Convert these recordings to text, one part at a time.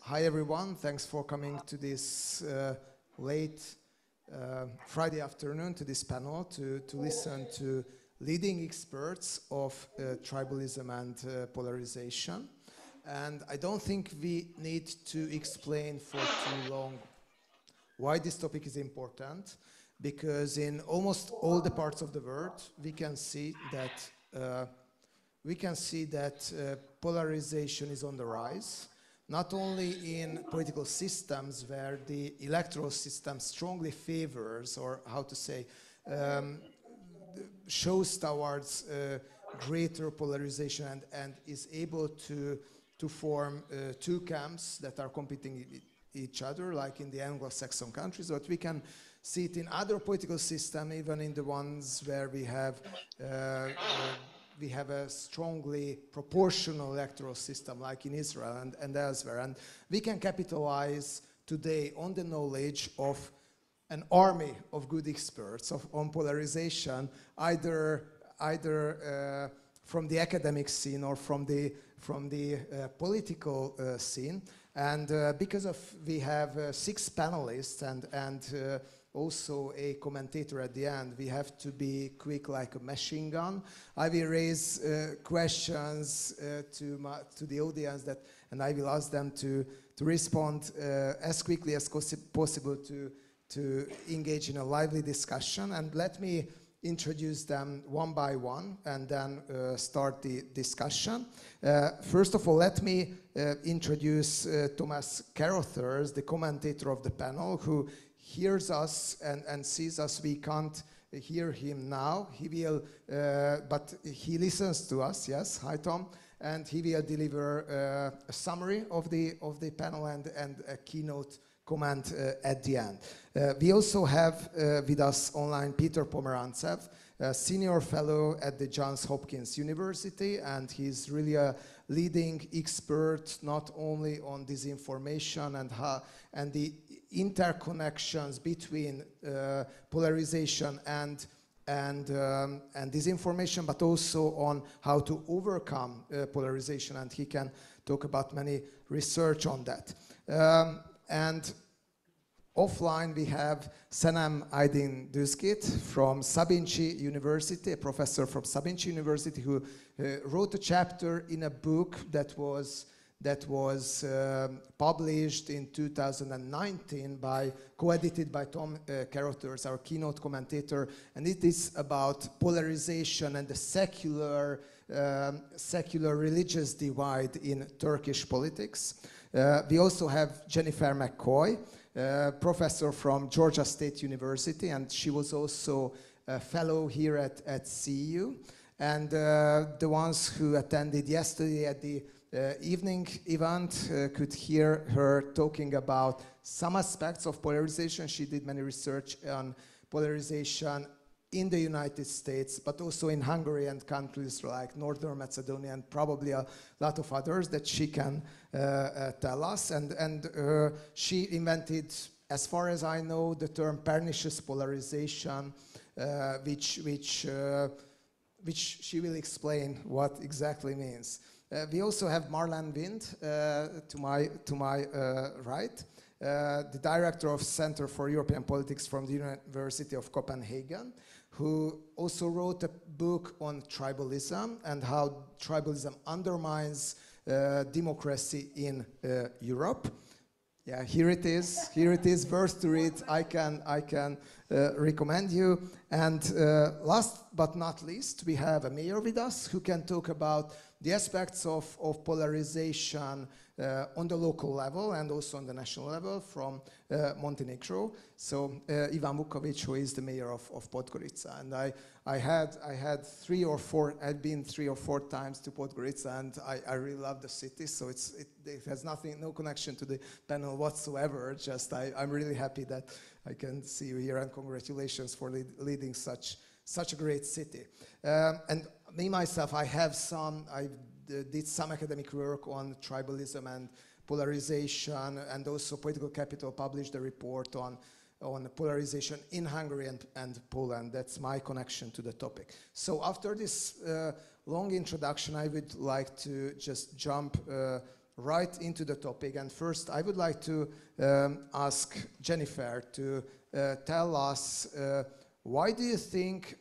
Hi everyone, thanks for coming to this late Friday afternoon to this panel to listen to leading experts of tribalism and polarization. And I don't think we need to explain for too long why this topic is important, because in almost all the parts of the world we can see that polarization is on the rise. Not only in political systems where the electoral system strongly favors, or how to say, shows towards greater polarization and is able to form two camps that are competing with each other, like in the Anglo-Saxon countries, but we can see it in other political systems, even in the ones where we have a strongly proportional electoral system, like in Israel and elsewhere. And we can capitalize today on the knowledge of an army of good experts on polarization, either from the academic scene or from the political scene. And because we have 6 panelists and also a commentator at the end, we have to be quick like a machine gun. I will raise questions to the audience and I will ask them to respond as quickly as possible to engage in a lively discussion. And let me introduce them one by one and then start the discussion. First of all, let me introduce Thomas Carothers, the commentator of the panel, who hears us and sees us. We can't hear him now. He will, but he listens to us. Yes, hi Tom, and he will deliver a summary of the panel and a keynote comment at the end. We also have with us online Péter Pomerantsev, a senior fellow at the Johns Hopkins University, and he's really a leading expert not only on disinformation and the interconnections between polarization and disinformation, but also on how to overcome polarization, and he can talk about many research on that. And offline we have Senem Aydin-Düzgit from Sabanci University, a professor from Sabanci University, who wrote a chapter in a book that was published in 2019 co-edited by Tom Carothers, our keynote commentator, and it is about polarization and the secular religious divide in Turkish politics. We also have Jennifer McCoy, professor from Georgia State University, and she was also a fellow here at CEU. And the ones who attended yesterday at the evening event could hear her talking about some aspects of polarization. She did many research on polarization in the United States, but also in Hungary and countries like Northern Macedonia and probably a lot of others that she can tell us. And she invented, as far as I know, the term pernicious polarization, which she will explain what exactly means. We also have Marlene to my right, the director of Center for European Politics from the University of Copenhagen, who also wrote a book on tribalism and how tribalism undermines democracy in Europe. Yeah, here it is. Here it is, worth to read. I can recommend you. And last but not least, we have a mayor with us who can talk about the aspects of polarization on the local level and also on the national level from Montenegro. So Ivan Vukovic, who is the mayor of Podgorica, and I've been 3 or 4 times to Podgorica, and I really love the city. So it has no connection to the panel whatsoever. Just I'm really happy that I can see you here, and congratulations for leading such a great city. And me myself, I did some academic work on tribalism and polarization, and also Political Capital published a report on polarization in Hungary and Poland. That's my connection to the topic. So after this long introduction, I would like to just jump right into the topic. And first, I would like to ask Jennifer to tell us why do you think,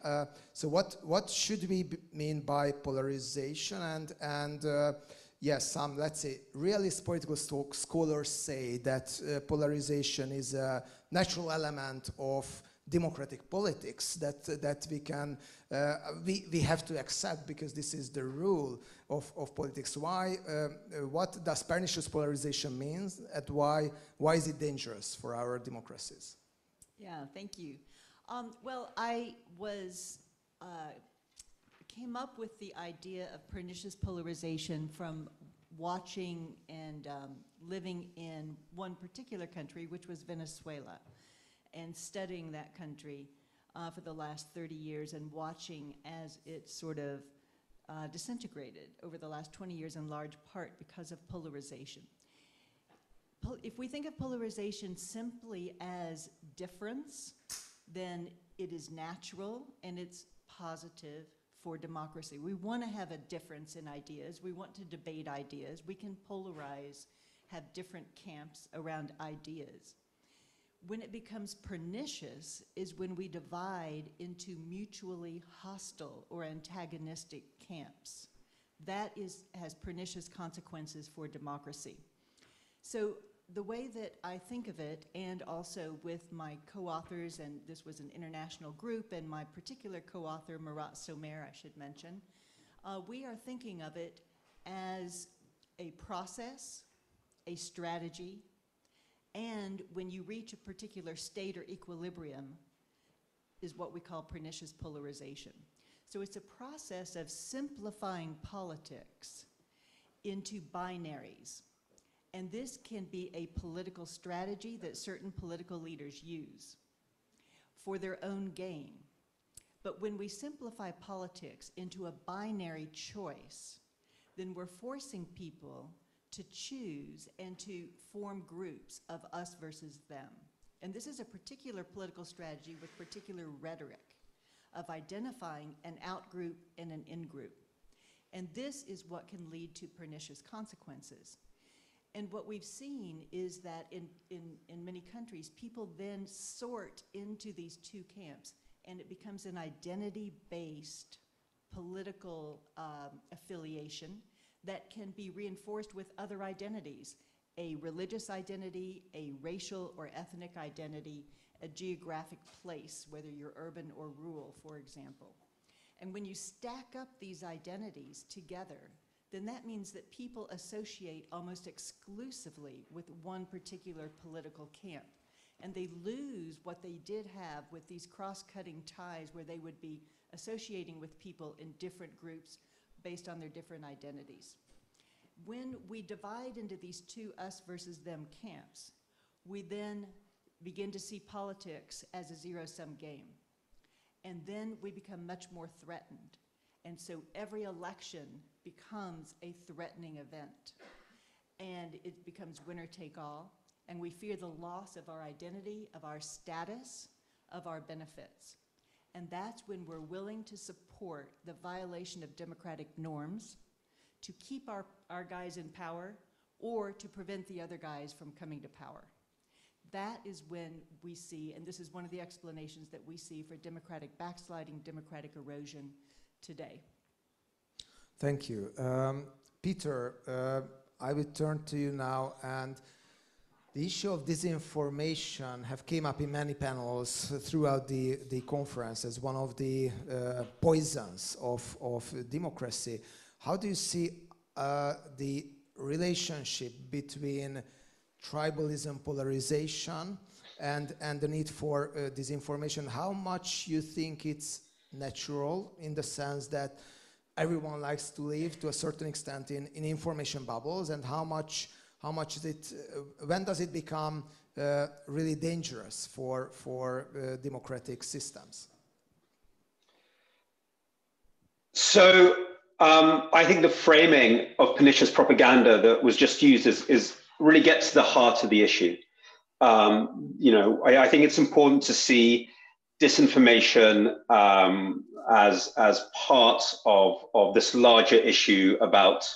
so what should we mean by polarization? And yes, some, let's say, realist political scholars say that polarization is a natural element of democratic politics that we can, we have to accept because this is the rule of politics. Why, what does pernicious polarization mean, and why is it dangerous for our democracies? Yeah, thank you. Well, I came up with the idea of pernicious polarization from watching and living in one particular country, which was Venezuela, and studying that country for the last 30 years and watching as it sort of disintegrated over the last 20 years in large part because of polarization. If we think of polarization simply as difference, then it is natural and it's positive for democracy. We want to have a difference in ideas. We want to debate ideas. We can polarize, have different camps around ideas. When it becomes pernicious is when we divide into mutually hostile or antagonistic camps. That has pernicious consequences for democracy. So the way that I think of it, and also with my co-authors, and this was an international group, and my particular co-author, Murat Somer, I should mention, we are thinking of it as a process, a strategy, and when you reach a particular state or equilibrium is what we call pernicious polarization. So it's a process of simplifying politics into binaries. And this can be a political strategy that certain political leaders use for their own gain. But when we simplify politics into a binary choice, then we're forcing people to choose and to form groups of us versus them. And this is a particular political strategy with particular rhetoric of identifying an out-group and an in-group. And this is what can lead to pernicious consequences. And what we've seen is that in many countries, people then sort into these two camps, and it becomes an identity-based political affiliation that can be reinforced with other identities, a religious identity, a racial or ethnic identity, a geographic place, whether you're urban or rural, for example. And when you stack up these identities together, then that means that people associate almost exclusively with one particular political camp. And they lose what they did have with these cross-cutting ties where they would be associating with people in different groups based on their different identities. When we divide into these two us versus them camps, we then begin to see politics as a zero-sum game. And then we become much more threatened. And so every election becomes a threatening event. And it becomes winner take all. And we fear the loss of our identity, of our status, of our benefits. And that's when we're willing to support the violation of democratic norms to keep our guys in power or to prevent the other guys from coming to power. That is when we see, and this is one of the explanations that we see for democratic backsliding, democratic erosion today. Thank you. Peter, I will turn to you now, and the issue of disinformation have came up in many panels throughout the conference as one of the poisons of democracy. How do you see the relationship between tribalism, polarization, and the need for disinformation? How much you think it's natural in the sense that everyone likes to live to a certain extent in information bubbles, and how much is it, when does it become really dangerous for democratic systems? So I think the framing of pernicious propaganda that was just used is really gets to the heart of the issue. You know, I think it's important to see disinformation as part of this larger issue about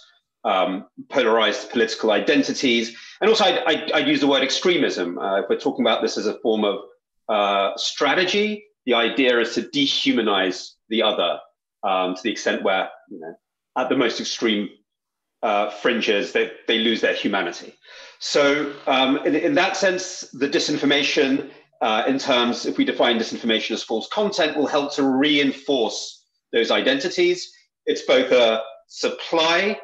polarized political identities. And also I'd use the word extremism. If we're talking about this as a form of strategy, the idea is to dehumanize the other to the extent where, you know, at the most extreme fringes, they lose their humanity. So in that sense, the disinformation, in terms, if we define disinformation as false content, will help to reinforce those identities. It's both a supply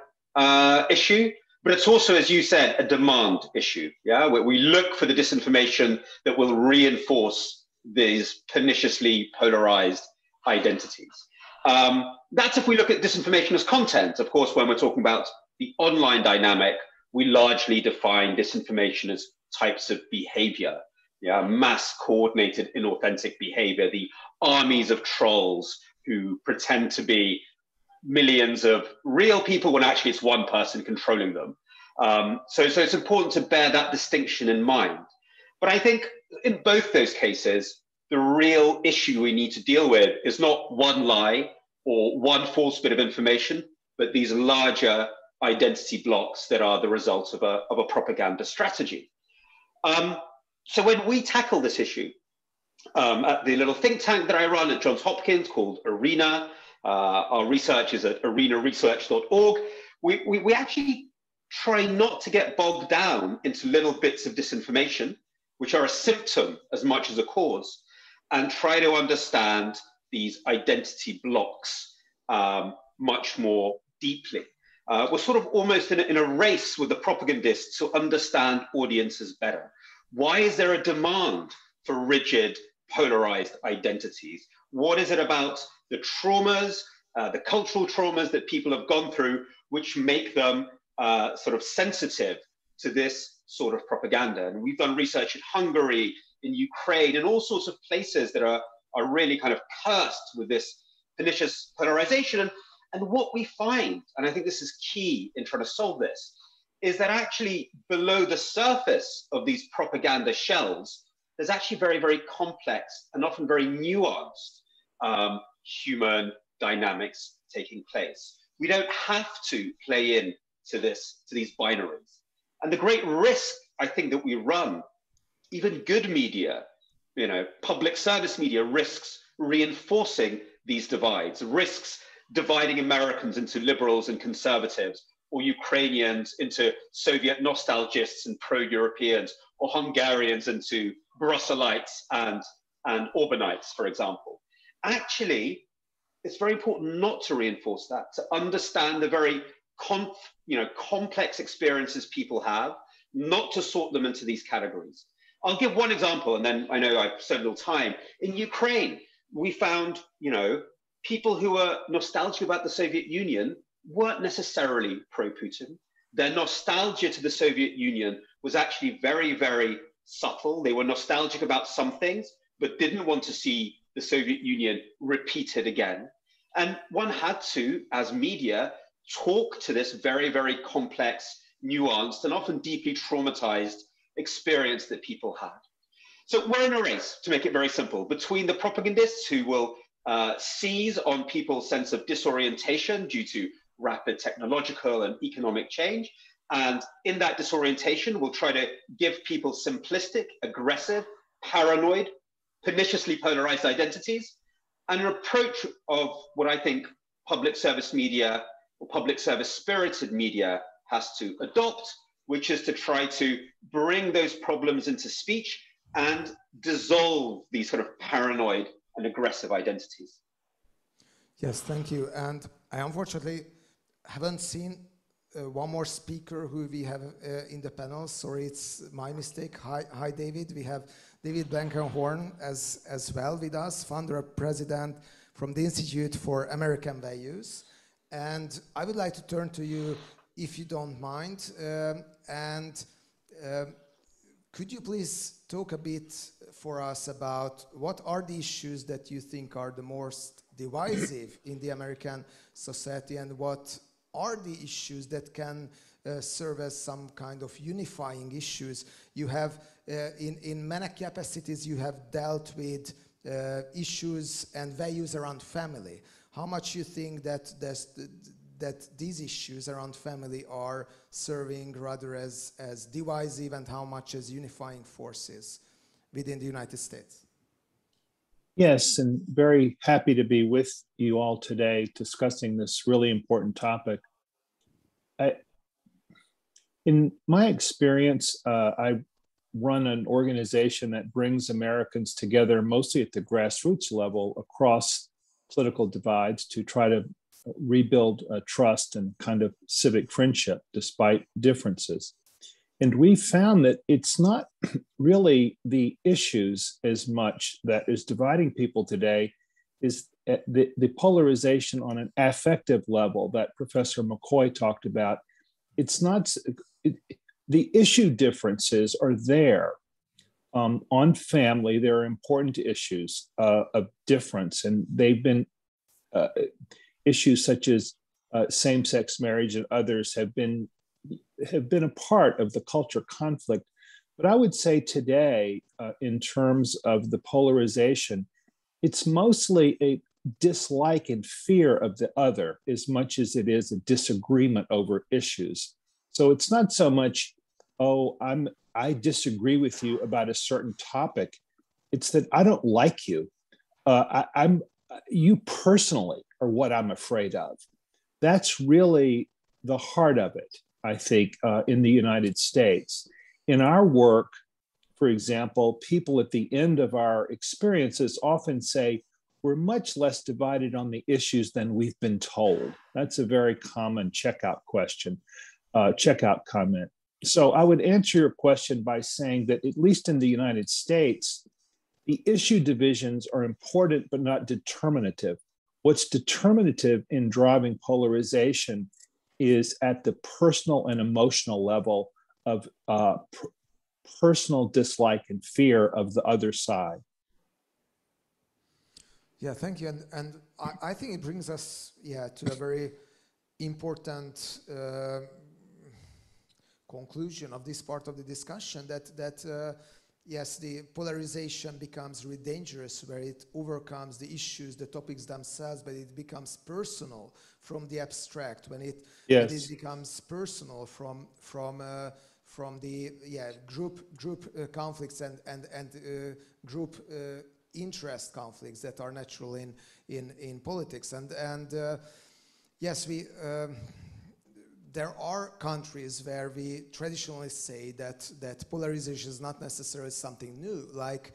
issue, but it's also, as you said, a demand issue. Yeah, where we look for the disinformation that will reinforce these perniciously polarized identities. That's if we look at disinformation as content. Of course, when we're talking about the online dynamic, we largely define disinformation as types of behavior. Yeah, mass coordinated inauthentic behavior, the armies of trolls who pretend to be millions of real people when actually it's one person controlling them. So it's important to bear that distinction in mind. But I think in both those cases, the real issue we need to deal with is not one lie or one false bit of information, but these larger identity blocks that are the result of a propaganda strategy. So when we tackle this issue at the little think tank that I run at Johns Hopkins called ARENA, our research is at arenaresearch.org, we actually try not to get bogged down into little bits of disinformation, which are a symptom as much as a cause, and try to understand these identity blocks much more deeply. We're sort of almost in a race with the propagandists to understand audiences better. Why is there a demand for rigid, polarized identities? What is it about the traumas, the cultural traumas that people have gone through, which make them sort of sensitive to this sort of propaganda? And we've done research in Hungary, in Ukraine, and all sorts of places that are really kind of cursed with this pernicious polarization. And what we find, and I think this is key in trying to solve this, is that actually below the surface of these propaganda shells, there's actually very, very complex and often very nuanced human dynamics taking place. We don't have to play in to these binaries. And the great risk, I think, that we run, even good media, you know, public service media, risks reinforcing these divides, risks dividing Americans into liberals and conservatives, or Ukrainians into Soviet nostalgists and pro-Europeans, or Hungarians into Brusselites and Orbanites, for example. Actually, it's very important not to reinforce that, to understand the very complex experiences people have, not to sort them into these categories. I'll give one example, and then I know I've so little time. In Ukraine, we found, you know, people who were nostalgic about the Soviet Union weren't necessarily pro-Putin. Their nostalgia to the Soviet Union was actually very, very subtle. They were nostalgic about some things, but didn't want to see the Soviet Union repeated again. And one had to, as media, talk to this very, very complex, nuanced, and often deeply traumatized experience that people had. So we're in a race, to make it very simple, between the propagandists who will seize on people's sense of disorientation due to rapid technological and economic change. And in that disorientation, we'll try to give people simplistic, aggressive, paranoid, perniciously polarized identities, and an approach of what I think public service media or public service spirited media has to adopt, which is to try to bring those problems into speech and dissolve these sort of paranoid and aggressive identities. Yes, thank you. And I unfortunately haven't seen one more speaker who we have in the panel. Sorry, it's my mistake. Hi, David. We have David Blankenhorn as well with us, founder and president from the Institute for American Values. And I would like to turn to you, if you don't mind. Could you please talk a bit for us about what are the issues that you think are the most divisive in the American society, and what are the issues that can serve as some kind of unifying issues? You have, in many capacities, you have dealt with that these issues around family are serving rather as divisive and how much as unifying forces within the United States? Yes, and very happy to be with you all today discussing this really important topic. In my experience, I run an organization that brings Americans together mostly at the grassroots level across political divides to try to rebuild trust and kind of civic friendship despite differences. And we found that it's not really the issues as much that is dividing people today, is the polarization on an affective level that Professor McCoy talked about. It's not, the issue differences are there. On family, there are important issues of difference, and they've been issues such as same-sex marriage and others have been a part of the culture conflict. But I would say today, in terms of the polarization, it's mostly a dislike and fear of the other as much as it is a disagreement over issues. So it's not so much, oh, I disagree with you about a certain topic. It's that I don't like you. You personally are what I'm afraid of. That's really the heart of it, I think, in the United States. In our work, for example, people at the end of our experiences often say, we're much less divided on the issues than we've been told. That's a very common checkout question, checkout comment. So I would answer your question by saying that at least in the United States, the issue divisions are important but not determinative. What's determinative in driving polarization is at the personal and emotional level of personal dislike and fear of the other side. Yeah, thank you. And I think it brings us, to a very important conclusion of this part of the discussion, that yes, the polarization becomes really dangerous, where it overcomes the issues, the topics themselves, but it becomes personal from the abstract, when it becomes personal from the group conflicts and group interest conflicts that are natural in politics. And yes, there are countries where we traditionally say that polarization is not necessarily something new, like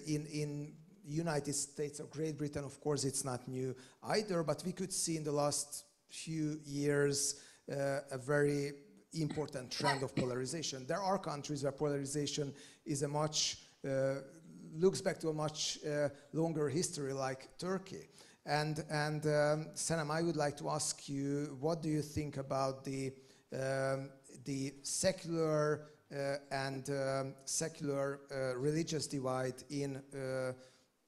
in United States or Great Britain. Of course, it's not new either, but we could see in the last few years a very important trend of polarization. There are countries where polarization is a much looks back to a much longer history, like Turkey. And Senem, I would like to ask you, what do you think about the secular and secular religious divide in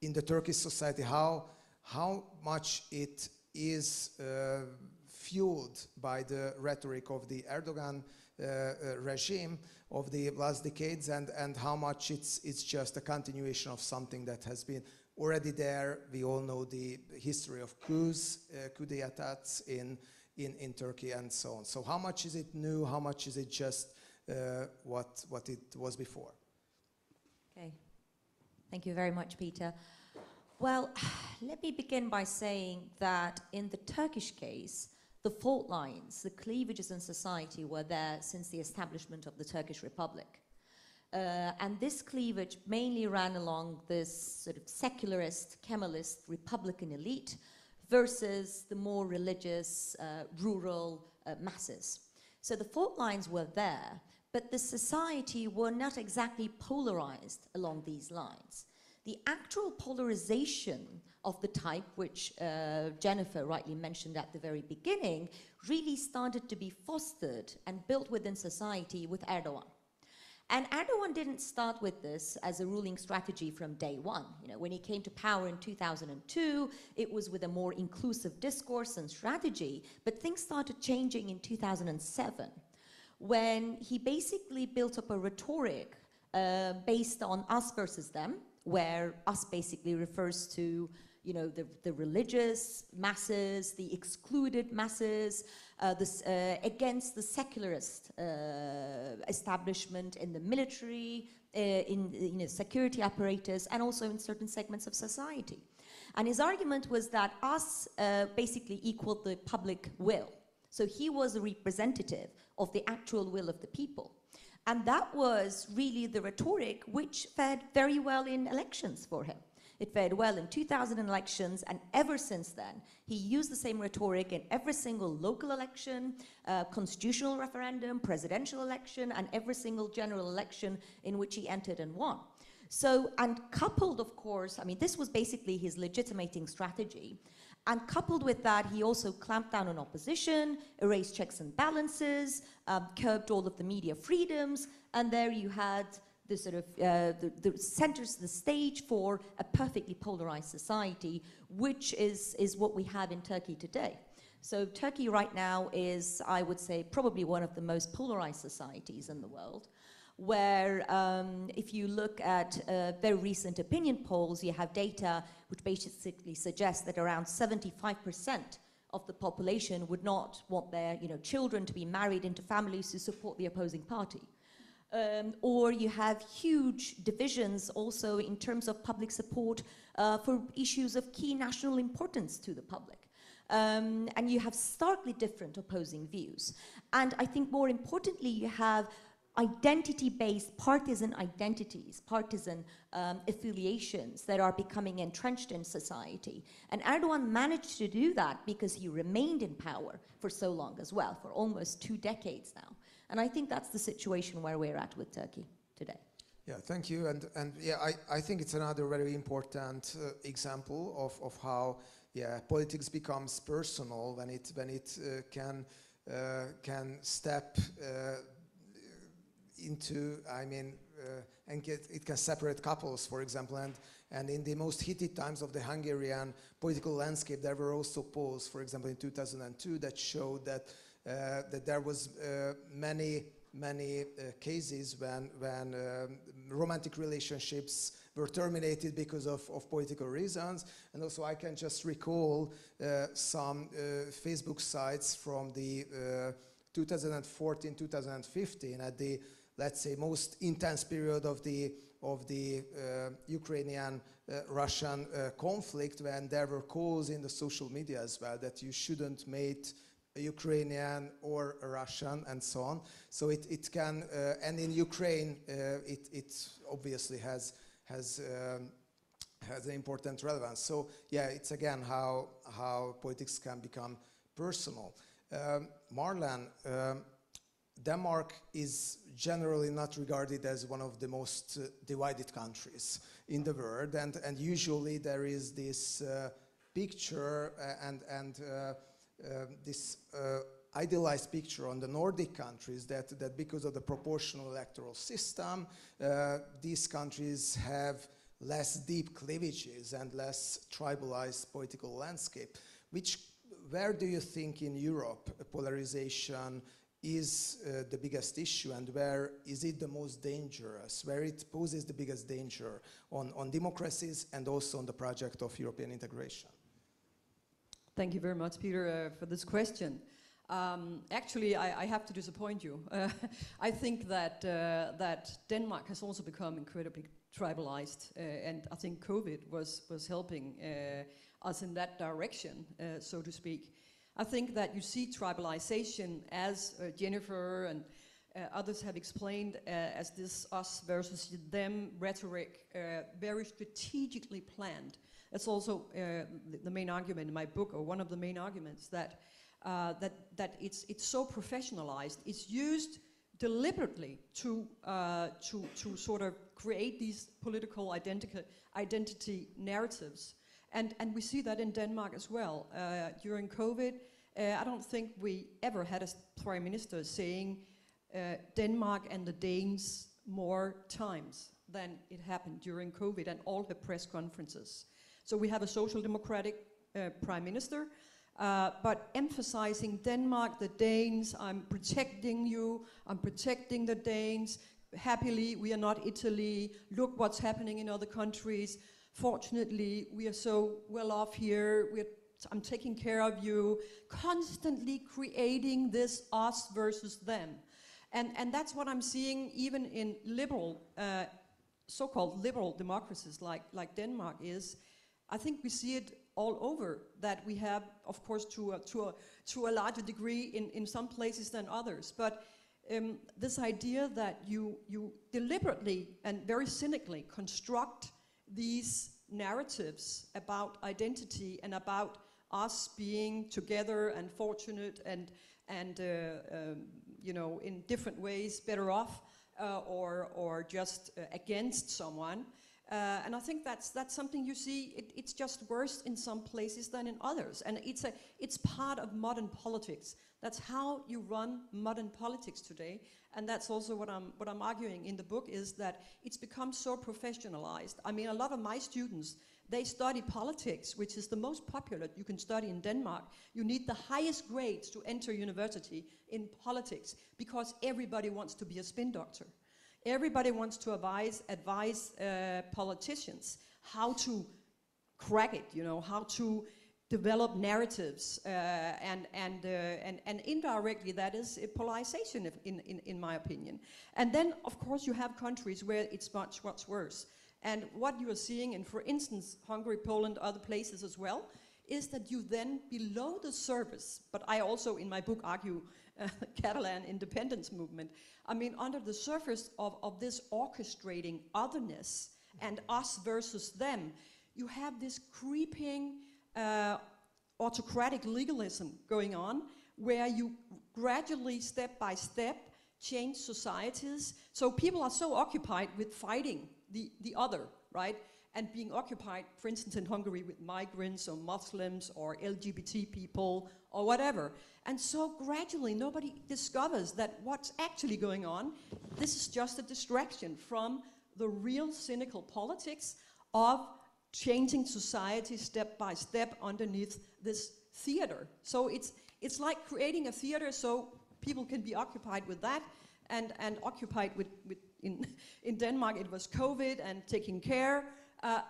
the Turkish society? How much it is fueled by the rhetoric of the Erdogan regime of the last decades, and how much it's just a continuation of something that has been already there? We all know the history of coups, coup d'etats in Turkey and so on. So how much is it new? How much is it just what it was before? Okay, thank you very much, Peter. Well, let me begin by saying that in the Turkish case, the fault lines, the cleavages in society were there since the establishment of the Turkish Republic. And this cleavage mainly ran along this sort of secularist, Kemalist, Republican elite versus the more religious, rural masses. So the fault lines were there, but the society were not exactly polarized along these lines. The actual polarization of the type which Jennifer rightly mentioned at the very beginning really started to be fostered and built within society with Erdogan. And Erdogan didn't start with this as a ruling strategy from day one. You know, when he came to power in 2002, it was with a more inclusive discourse and strategy, but things started changing in 2007, when he basically built up a rhetoric based on us versus them, where us basically refers to you know, the religious masses, the excluded masses, against the secularist establishment in the military, in security apparatus, and also in certain segments of society. And his argument was that us basically equaled the public will. So he was a representative of the actual will of the people. And that was really the rhetoric which fared very well in elections for him. It fared well in 2000 elections, and ever since then, he used the same rhetoric in every single local election, constitutional referendum, presidential election, and every single general election in which he entered and won. So, and coupled, of course, I mean, this was basically his legitimating strategy. And coupled with that, he also clamped down on opposition, erased checks and balances, curbed all of the media freedoms, and there you had the sort of the centers the stage for a perfectly polarized society, which is what we have in Turkey today. So Turkey right now is, I would say, probably one of the most polarized societies in the world, where if you look at very recent opinion polls, you have data which basically suggests that around 75% of the population would not want their children to be married into families who support the opposing party. Or you have huge divisions also in terms of public support for issues of key national importance to the public. And you have starkly different opposing views. And I think more importantly, you have identity-based partisan identities, partisan affiliations that are becoming entrenched in society. And Erdogan managed to do that because he remained in power for so long as well, for almost 2 decades now. And I think that's the situation where we're at with Turkey today. Yeah, thank you. And yeah, I think it's another very important example of how politics becomes personal when it can step into, and it can separate couples, for example, and in the most heated times of the Hungarian political landscape, there were also polls, for example, in 2002, that showed that there was many cases when romantic relationships were terminated because of political reasons. And also I can just recall some Facebook sites from the 2014-2015 at the, let's say, most intense period of the Ukrainian-Russian conflict, when there were calls in the social media as well that you shouldn't mate a Ukrainian or a Russian and so on. So it can, and in Ukraine, it obviously has an important relevance. So yeah, it's again how politics can become personal. Marlene, Denmark is generally not regarded as one of the most divided countries in the world, and usually there is this picture and this idealized picture on the Nordic countries that because of the proportional electoral system, these countries have less deep cleavages and less tribalized political landscape. Where do you think in Europe polarization is the biggest issue, and where is it the most dangerous, where it poses the biggest danger on democracies and also on the project of European integration? Thank you very much, Peter, for this question. Actually, I have to disappoint you. I think that Denmark has also become incredibly tribalized, and I think COVID was helping us in that direction, so to speak. I think that you see tribalization, as Jennifer and others have explained, as this us versus them rhetoric, very strategically planned. That's also the main argument in my book, or one of the main arguments, that it's so professionalized. It's used deliberately to sort of create these political identity narratives, and we see that in Denmark as well. During COVID, I don't think we ever had a prime minister saying Denmark and the Danes more times than it happened during COVID and all her press conferences. So we have a social democratic prime minister, but emphasizing Denmark, the Danes, I'm protecting you, I'm protecting the Danes, happily, we are not Italy, look what's happening in other countries. Fortunately, we are so well off here. I'm taking care of you. Constantly creating this us versus them. And that's what I'm seeing even in liberal, so-called liberal democracies like Denmark is. I think we see it all over, that we have, of course, to a larger degree in some places than others. But this idea that you deliberately and very cynically construct these narratives about identity and about us being together and fortunate and you know, in different ways better off or just against someone. And I think that's something you see. It's just worse in some places than in others, and it's part of modern politics. That's how you run modern politics today, and that's also what I'm arguing in the book, is that it's become so professionalized. I mean, a lot of my students, they study politics, which is the most popular you can study in Denmark. You need the highest grades to enter university in politics because everybody wants to be a spin doctor. Everybody wants to advise politicians how to crack it, you know, how to develop narratives, and indirectly that is a polarization, in my opinion. And then, of course, you have countries where it's much worse. And what you are seeing in, for instance, Hungary, Poland, other places as well, is that you then, below the surface, but I also in my book argue Catalan independence movement, I mean, under the surface of this orchestrating otherness and us versus them, you have this creeping autocratic legalism going on, where you gradually, step by step, change societies. So people are so occupied with fighting the other, right? And being occupied, for instance, in Hungary with migrants or Muslims or LGBT people or whatever. And so gradually nobody discovers that what's actually going on, this is just a distraction from the real cynical politics of changing society step by step underneath this theater. So it's like creating a theater so people can be occupied with that, and occupied with in Denmark it was COVID and taking care,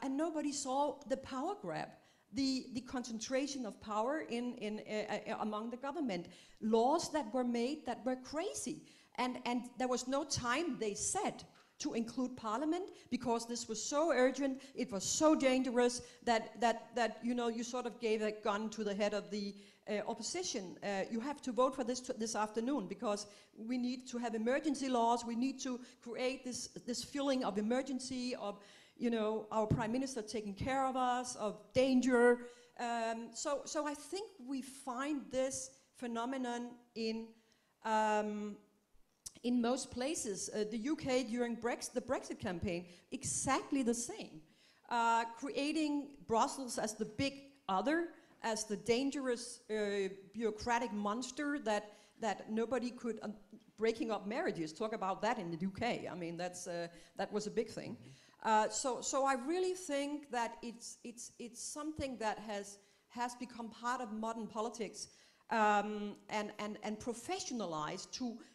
and nobody saw the power grab, the concentration of power among the government, laws that were made that were crazy, and there was no time, they said, to include parliament, because this was so urgent, it was so dangerous that you know, you sort of gave a gun to the head of the opposition. You have to vote for this afternoon, because we need to have emergency laws, we need to create this feeling of emergency, of, you know, our prime minister taking care of us, of danger. So I think we find this phenomenon in most places. The UK during the Brexit campaign, exactly the same. Creating Brussels as the big other, as the dangerous bureaucratic monster that nobody could, breaking up marriages, talk about that in the UK. I mean, that was a big thing. So I really think that it's something that has become part of modern politics, and professionalized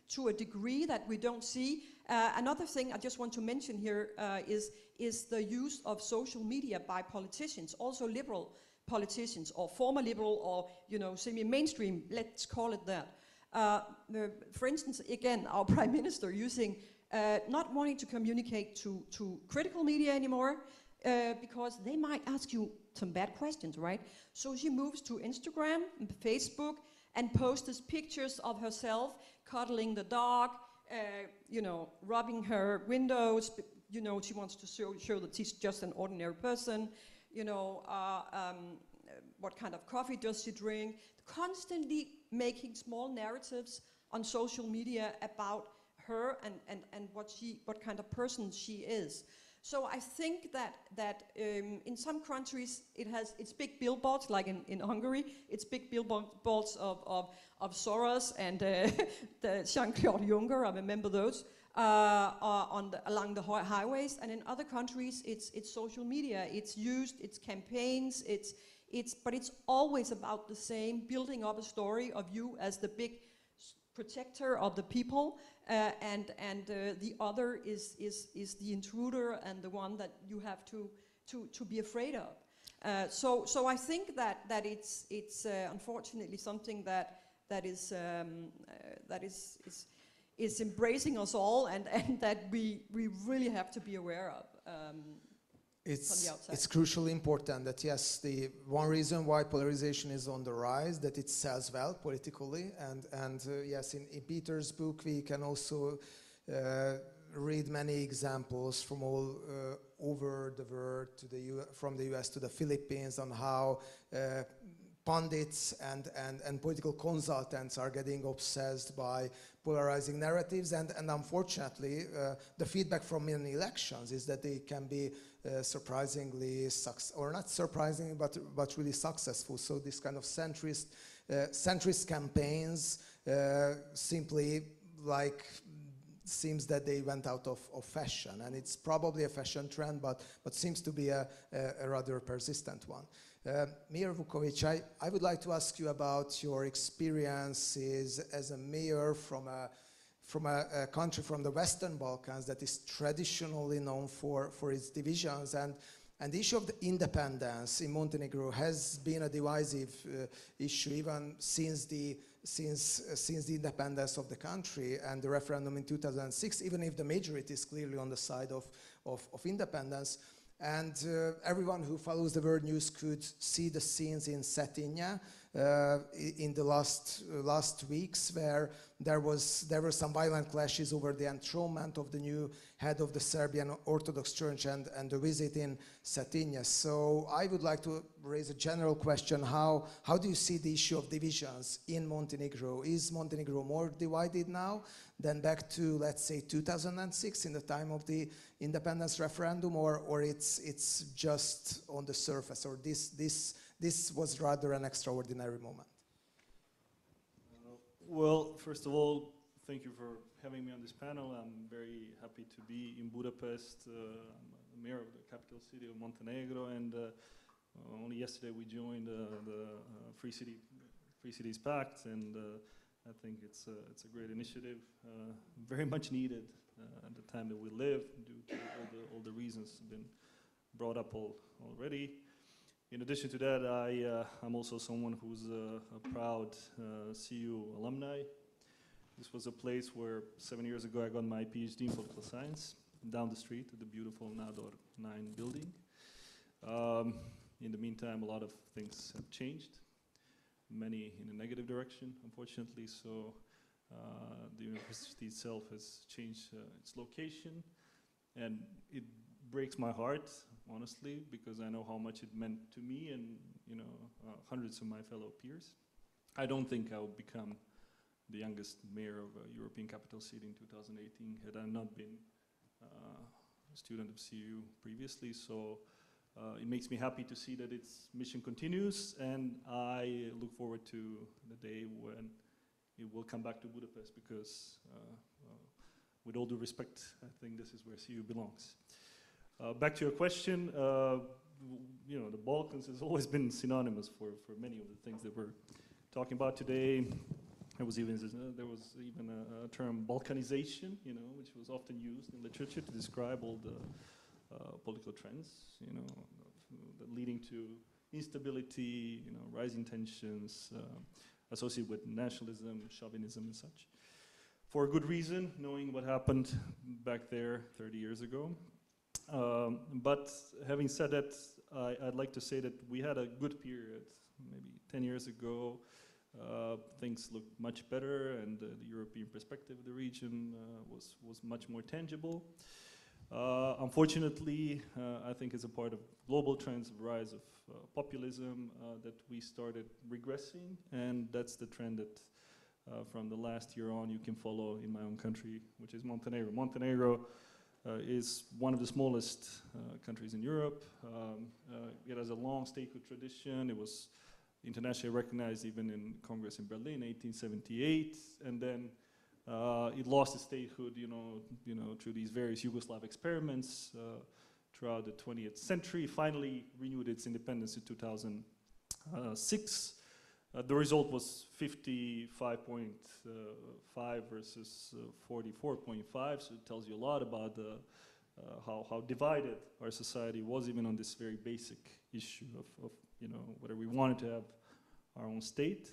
to a degree that we don't see. Another thing I just want to mention here is the use of social media by politicians, also liberal politicians, or former liberal, or, you know, semi-mainstream, let's call it that. For instance, again, our prime minister using, not wanting to communicate to critical media anymore, because they might ask you some bad questions, right? So she moves to Instagram and Facebook and posts pictures of herself cuddling the dog, you know, rubbing her windows. You know, she wants to show that she's just an ordinary person. You know, what kind of coffee does she drink? Constantly making small narratives on social media about her and what kind of person she is. So I think that in some countries it's big billboards, like in Hungary, it's big billboards of Soros and the Jean-Claude Juncker, I remember those, along the highways. And in other countries, it's social media. It's used, it's campaigns, but it's always about the same, building up a story of you as the big protector of the people, and the other is the intruder and the one that you have to to be afraid of. So I think that it's unfortunately something that is embracing us all, and that we really have to be aware of. It's crucially important that, yes, the one reason why polarization is on the rise, that it sells well politically, and yes, in Peter's book we can also read many examples from all over the world, from the US to the Philippines, on how pundits and political consultants are getting obsessed by polarizing narratives, and unfortunately the feedback from many elections is that they can be surprisingly or not surprising, but really successful. So this kind of centrist campaigns simply seems that they went out of fashion, and it's probably a fashion trend, but seems to be a rather persistent one. Mayor Vukovic, I would like to ask you about your experiences as a mayor from a country from the Western Balkans that is traditionally known for its divisions, and the issue of the independence in Montenegro has been a divisive issue even since the independence of the country and the referendum in 2006, even if the majority is clearly on the side of independence. And everyone who follows the world news could see the scenes in Cetinje in the last weeks, where there were some violent clashes over the enthronement of the new head of the Serbian Orthodox Church and the visit in Cetinje. So I would like to raise a general question: how do you see the issue of divisions in Montenegro? Is Montenegro more divided now than back to, let's say, 2006 in the time of the independence referendum, or it's just on the surface, or this was rather an extraordinary moment? Well, first of all, thank you for having me on this panel. I'm very happy to be in Budapest. I'm the mayor of the capital city of Montenegro, and only yesterday we joined the Free Cities Pact, and I think it's a great initiative, very much needed at the time that we live, due to all the reasons that have been brought up already. In addition to that, I'm also someone who's a proud CU alumni. This was a place where 7 years ago I got my PhD in political science, down the street at the beautiful Nador 9 building. In the meantime, a lot of things have changed, many in a negative direction, unfortunately. So the university itself has changed its location, and it breaks my heart, honestly, because I know how much it meant to me and hundreds of my fellow peers. I don't think I would become the youngest mayor of a European capital city in 2018 had I not been a student of CU previously. So it makes me happy to see that its mission continues, and I look forward to the day when it will come back to Budapest, because with all due respect, I think this is where CU belongs. Back to your question, the Balkans has always been synonymous for many of the things that we're talking about today. There was even a term, Balkanization, which was often used in literature to describe all the political trends, leading to instability, rising tensions associated with nationalism, chauvinism, and such. For a good reason, knowing what happened back there 30 years ago. But having said that, I'd like to say that we had a good period. Maybe 10 years ago, things looked much better, and the European perspective of the region was much more tangible. Unfortunately, I think as a part of global trends, the rise of populism, that we started regressing, and that's the trend that from the last year on you can follow in my own country, which is Montenegro. Montenegro is one of the smallest countries in Europe. It has a long statehood tradition. It was internationally recognized even in Congress in Berlin, 1878, and then it lost its statehood, through these various Yugoslav experiments throughout the 20th century. Finally, renewed its independence in 2006. The result was 55.5 versus 44.5, so it tells you a lot about the how divided our society was even on this very basic issue of whether we wanted to have our own state.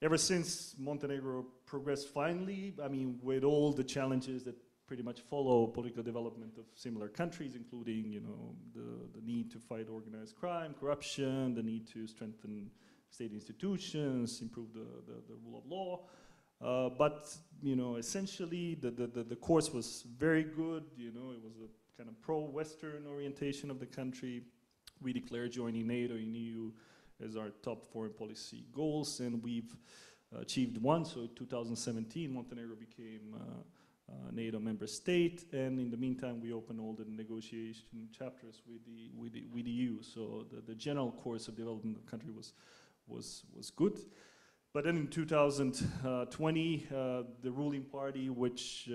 Ever since Montenegro progressed finally, I mean, with all the challenges that pretty much follow political development of similar countries, including, the need to fight organized crime, corruption, the need to strengthen state institutions, improve the rule of law. But, essentially the course was very good. It was a kind of pro-Western orientation of the country. We declared joining NATO and EU as our top foreign policy goals, and we've achieved one. So in 2017, Montenegro became a NATO member state, and in the meantime, we opened all the negotiation chapters with the EU. So the general course of development of the country was good. But then in 2020, the ruling party, which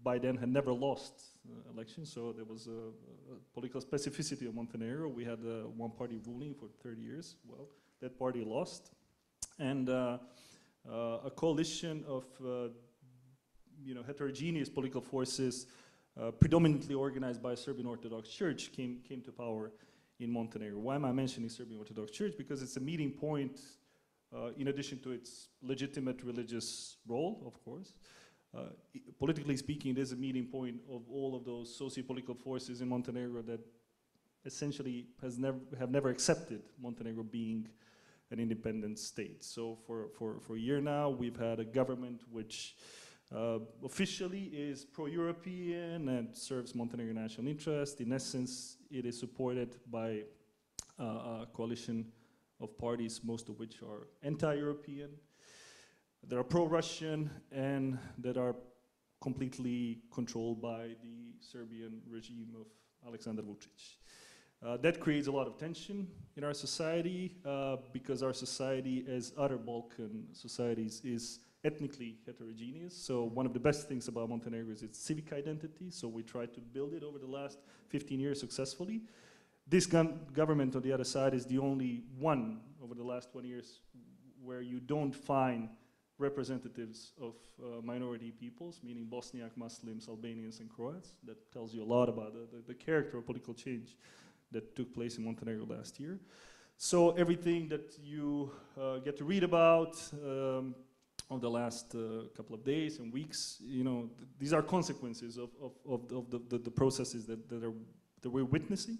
by then had never lost elections, so there was a political specificity of Montenegro. We had one party ruling for 30 years. Well, that party lost. And a coalition of heterogeneous political forces, predominantly organized by a Serbian Orthodox Church, came to power in Montenegro. Why am I mentioning Serbian Orthodox Church? Because it's a meeting point, in addition to its legitimate religious role, of course. Politically speaking, it is a meeting point of all of those socio-political forces in Montenegro that essentially have never accepted Montenegro being an independent state. So for a year now, we've had a government which officially is pro-European and serves Montenegro national interest. In essence, it is supported by a coalition of parties, most of which are anti-European, that are pro-Russian, and that are completely controlled by the Serbian regime of Aleksandar Vučić. That creates a lot of tension in our society, because our society, as other Balkan societies, is ethnically heterogeneous. So one of the best things about Montenegro is its civic identity. So we tried to build it over the last 15 years successfully. This government on the other side is the only one over the last 20 years where you don't find representatives of minority peoples, meaning Bosniak, Muslims, Albanians, and Croats. That tells you a lot about the character of political change that took place in Montenegro last year. So everything that you get to read about of the last couple of days and weeks, these are consequences of the processes that we're witnessing.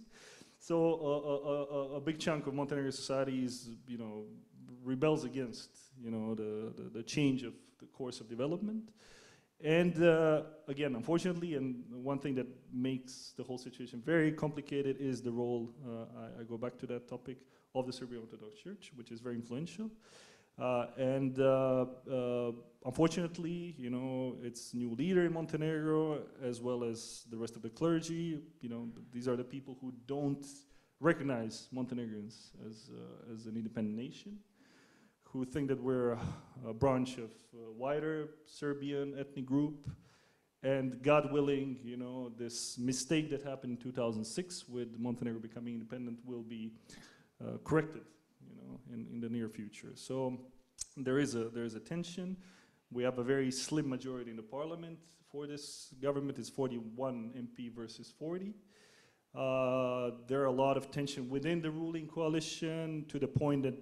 So a big chunk of Montenegro society is, rebels against, the change of the course of development. And again, unfortunately, and one thing that makes the whole situation very complicated is the role, I go back to that topic, of the Serbian Orthodox Church, which is very influential. And unfortunately, its new leader in Montenegro, as well as the rest of the clergy, these are the people who don't recognize Montenegrins as an independent nation, who think that we're a branch of a wider Serbian ethnic group. And God willing, this mistake that happened in 2006 with Montenegro becoming independent will be corrected, in the near future. So there is a tension. We have a very slim majority in the parliament for this government. It's 41 MP versus 40. There are a lot of tension within the ruling coalition, to the point that,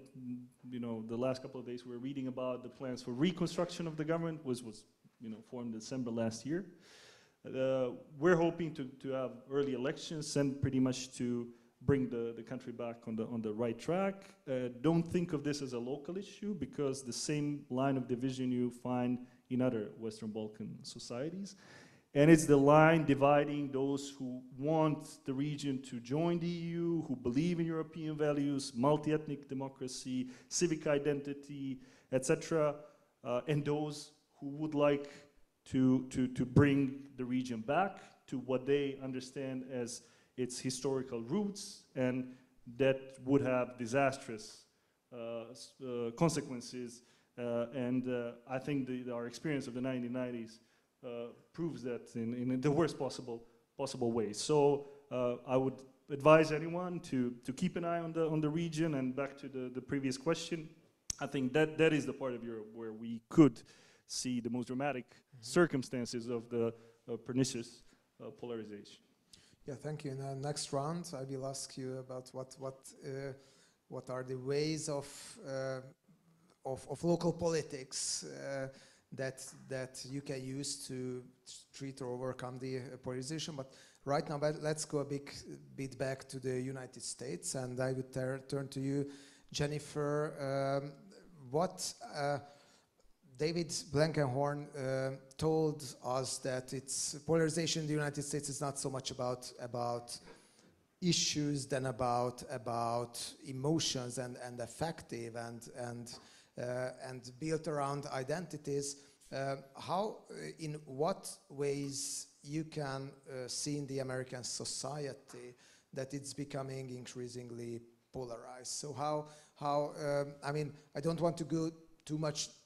the last couple of days we were reading about the plans for reconstruction of the government was formed December last year. We're hoping to have early elections and pretty much to bring the country back on the right track. Don't think of this as a local issue, because the same line of division you find in other Western Balkan societies. And it's the line dividing those who want the region to join the EU, who believe in European values, multi-ethnic democracy, civic identity, etc., and those who would like to bring the region back to what they understand as its historical roots, and that would have disastrous consequences. And I think our experience of the 1990s proves that in the worst possible way. So I would advise anyone to keep an eye on the region. And back to the previous question, I think that is the part of Europe where we could see the most dramatic circumstances of the pernicious polarization. Yeah, thank you. In the next round, I will ask you about what are the ways of local politics that you can use to treat or overcome the polarization. But right now, let's go a bit back to the United States, and I would turn to you, Jennifer. What David Blankenhorn told us that it's polarization in the United States is not so much about issues than about emotions and affective and built around identities. In what ways you can see in the American society that it's becoming increasingly polarized? So how I mean, I don't want to go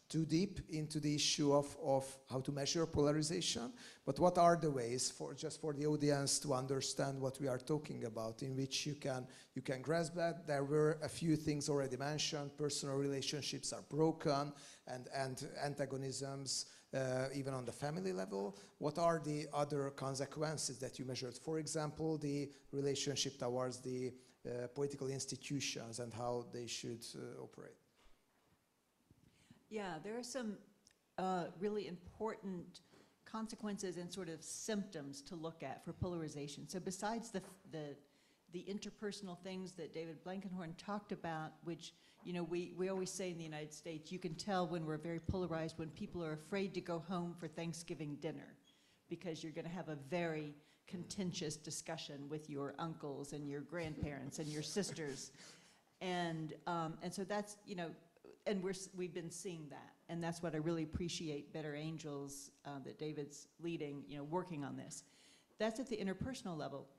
too deep into the issue of how to measure polarization, but what are the ways just for the audience to understand what we are talking about, in which you can grasp that? There were a few things already mentioned. Personal relationships are broken, and antagonisms even on the family level. What are the other consequences that you measured? For example, the relationship towards the political institutions and how they should operate. Yeah, there are some really important consequences and sort of symptoms to look at for polarization. So besides the interpersonal things that David Blankenhorn talked about, which, you know, we always say in the United States, you can tell when we're very polarized when people are afraid to go home for Thanksgiving dinner, because you're going to have a very contentious discussion with your uncles and your grandparents and your sisters. And so that's, you know, and we've been seeing that, and that's what I really appreciate Better Angels that David's leading, you know, working on this. That's at the interpersonal level.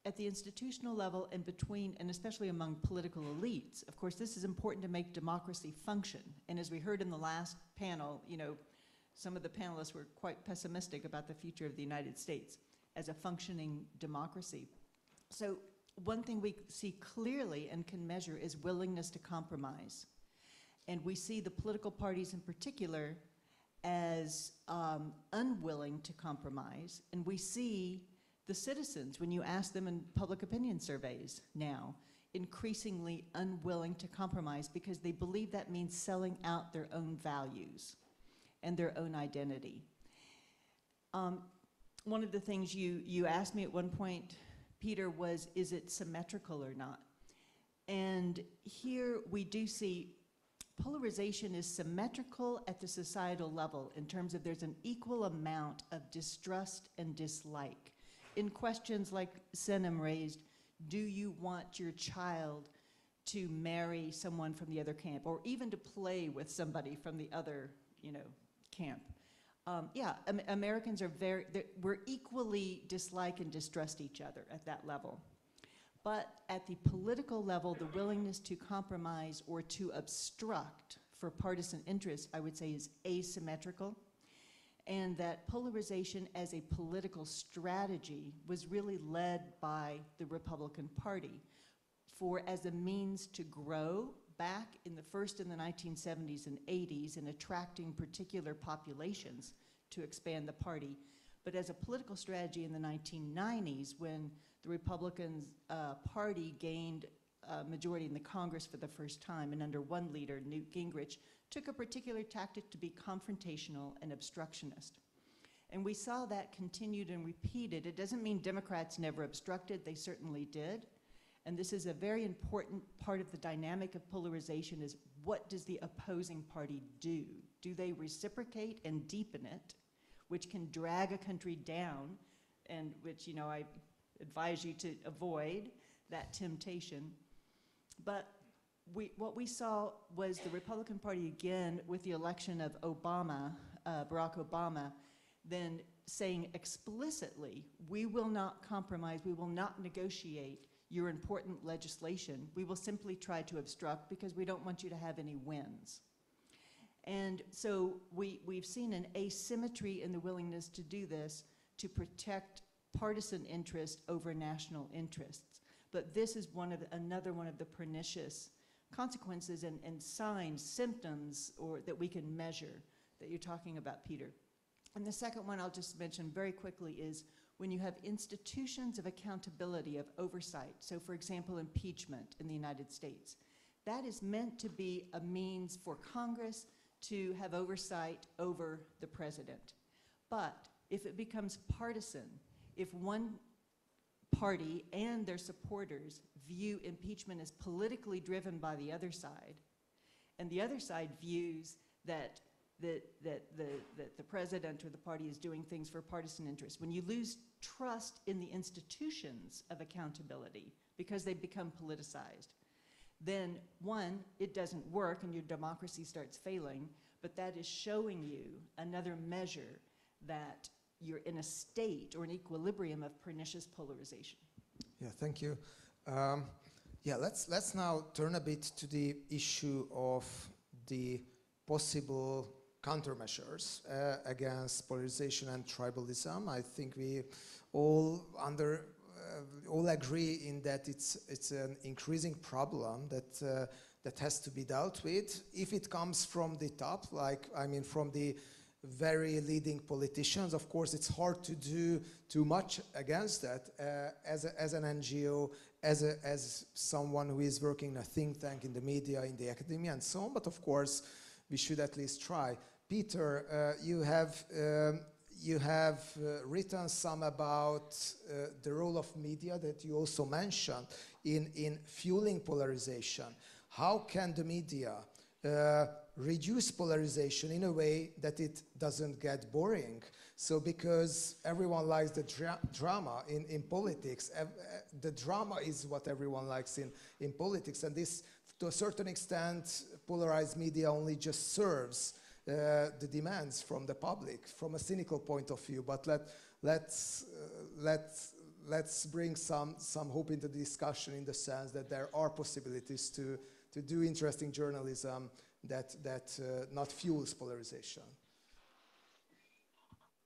At the institutional level and between, and especially among political elites, of course, this is important to make democracy function. And as we heard in the last panel, you know, some of the panelists were quite pessimistic about the future of the United States as a functioning democracy. So one thing we see clearly and can measure is willingness to compromise. And we see the political parties in particular as unwilling to compromise. And we see the citizens, when you ask them in public opinion surveys now, increasingly unwilling to compromise because they believe that means selling out their own values and their own identity. One of the things you asked me at one point, Peter, was, is it symmetrical or not? And here we do see polarization is symmetrical at the societal level in terms of there's an equal amount of distrust and dislike. In questions like Senem raised, do you want your child to marry someone from the other camp, or even to play with somebody from the other, you know, camp? Yeah, Americans are we're equally dislike and distrust each other at that level. But at the political level, the willingness to compromise or to obstruct for partisan interests, I would say, is asymmetrical. And that polarization as a political strategy was really led by the Republican Party as a means to grow back in the 1970s and 80s and attracting particular populations to expand the party. But as a political strategy in the 1990s, when the Republican Party gained a majority in the Congress for the first time, and under one leader, Newt Gingrich, took a particular tactic to be confrontational and obstructionist. And we saw that continued and repeated. It doesn't mean Democrats never obstructed, they certainly did. And this is a very important part of the dynamic of polarization, is what does the opposing party do? Do they reciprocate and deepen it, which can drag a country down, and which, you know, I advise you to avoid that temptation. But what we saw was the Republican Party, again, with the election of Obama, Barack Obama, then saying explicitly, we will not compromise, we will not negotiate your important legislation. We will simply try to obstruct because we don't want you to have any wins. And so we've seen an asymmetry in the willingness to do this to protect partisan interest over national interests. But this is another one of the pernicious consequences and signs, symptoms, or that we can measure that you're talking about, Peter. And the second one I'll just mention very quickly is when you have institutions of accountability, of oversight, so for example, impeachment in the United States, that is meant to be a means for Congress to have oversight over the president. But if it becomes partisan, if one party and their supporters view impeachment as politically driven by the other side, and the other side views that the president or the party is doing things for partisan interests, when you lose trust in the institutions of accountability because they become politicized, then one, it doesn't work and your democracy starts failing, but that is showing you another measure that you're in a state or an equilibrium of pernicious polarization. Yeah, thank you. Yeah, let's now turn a bit to the issue of the possible countermeasures against polarization and tribalism. I think we all agree in that it's an increasing problem that has to be dealt with. If it comes from the top, from the very leading politicians, of course, it's hard to do too much against that as an NGO, as someone who is working in a think tank, in the media, in the academia, and so on. But of course, we should at least try. Peter, you have written some about the role of media that you also mentioned in fueling polarization. How can the media reduce polarization in a way that it doesn't get boring? So because everyone likes the drama in politics, the drama is what everyone likes in politics, and this, to a certain extent, polarized media only just serves the demands from the public from a cynical point of view. But let's bring some hope into the discussion, in the sense that there are possibilities to do interesting journalism that not fuels polarization.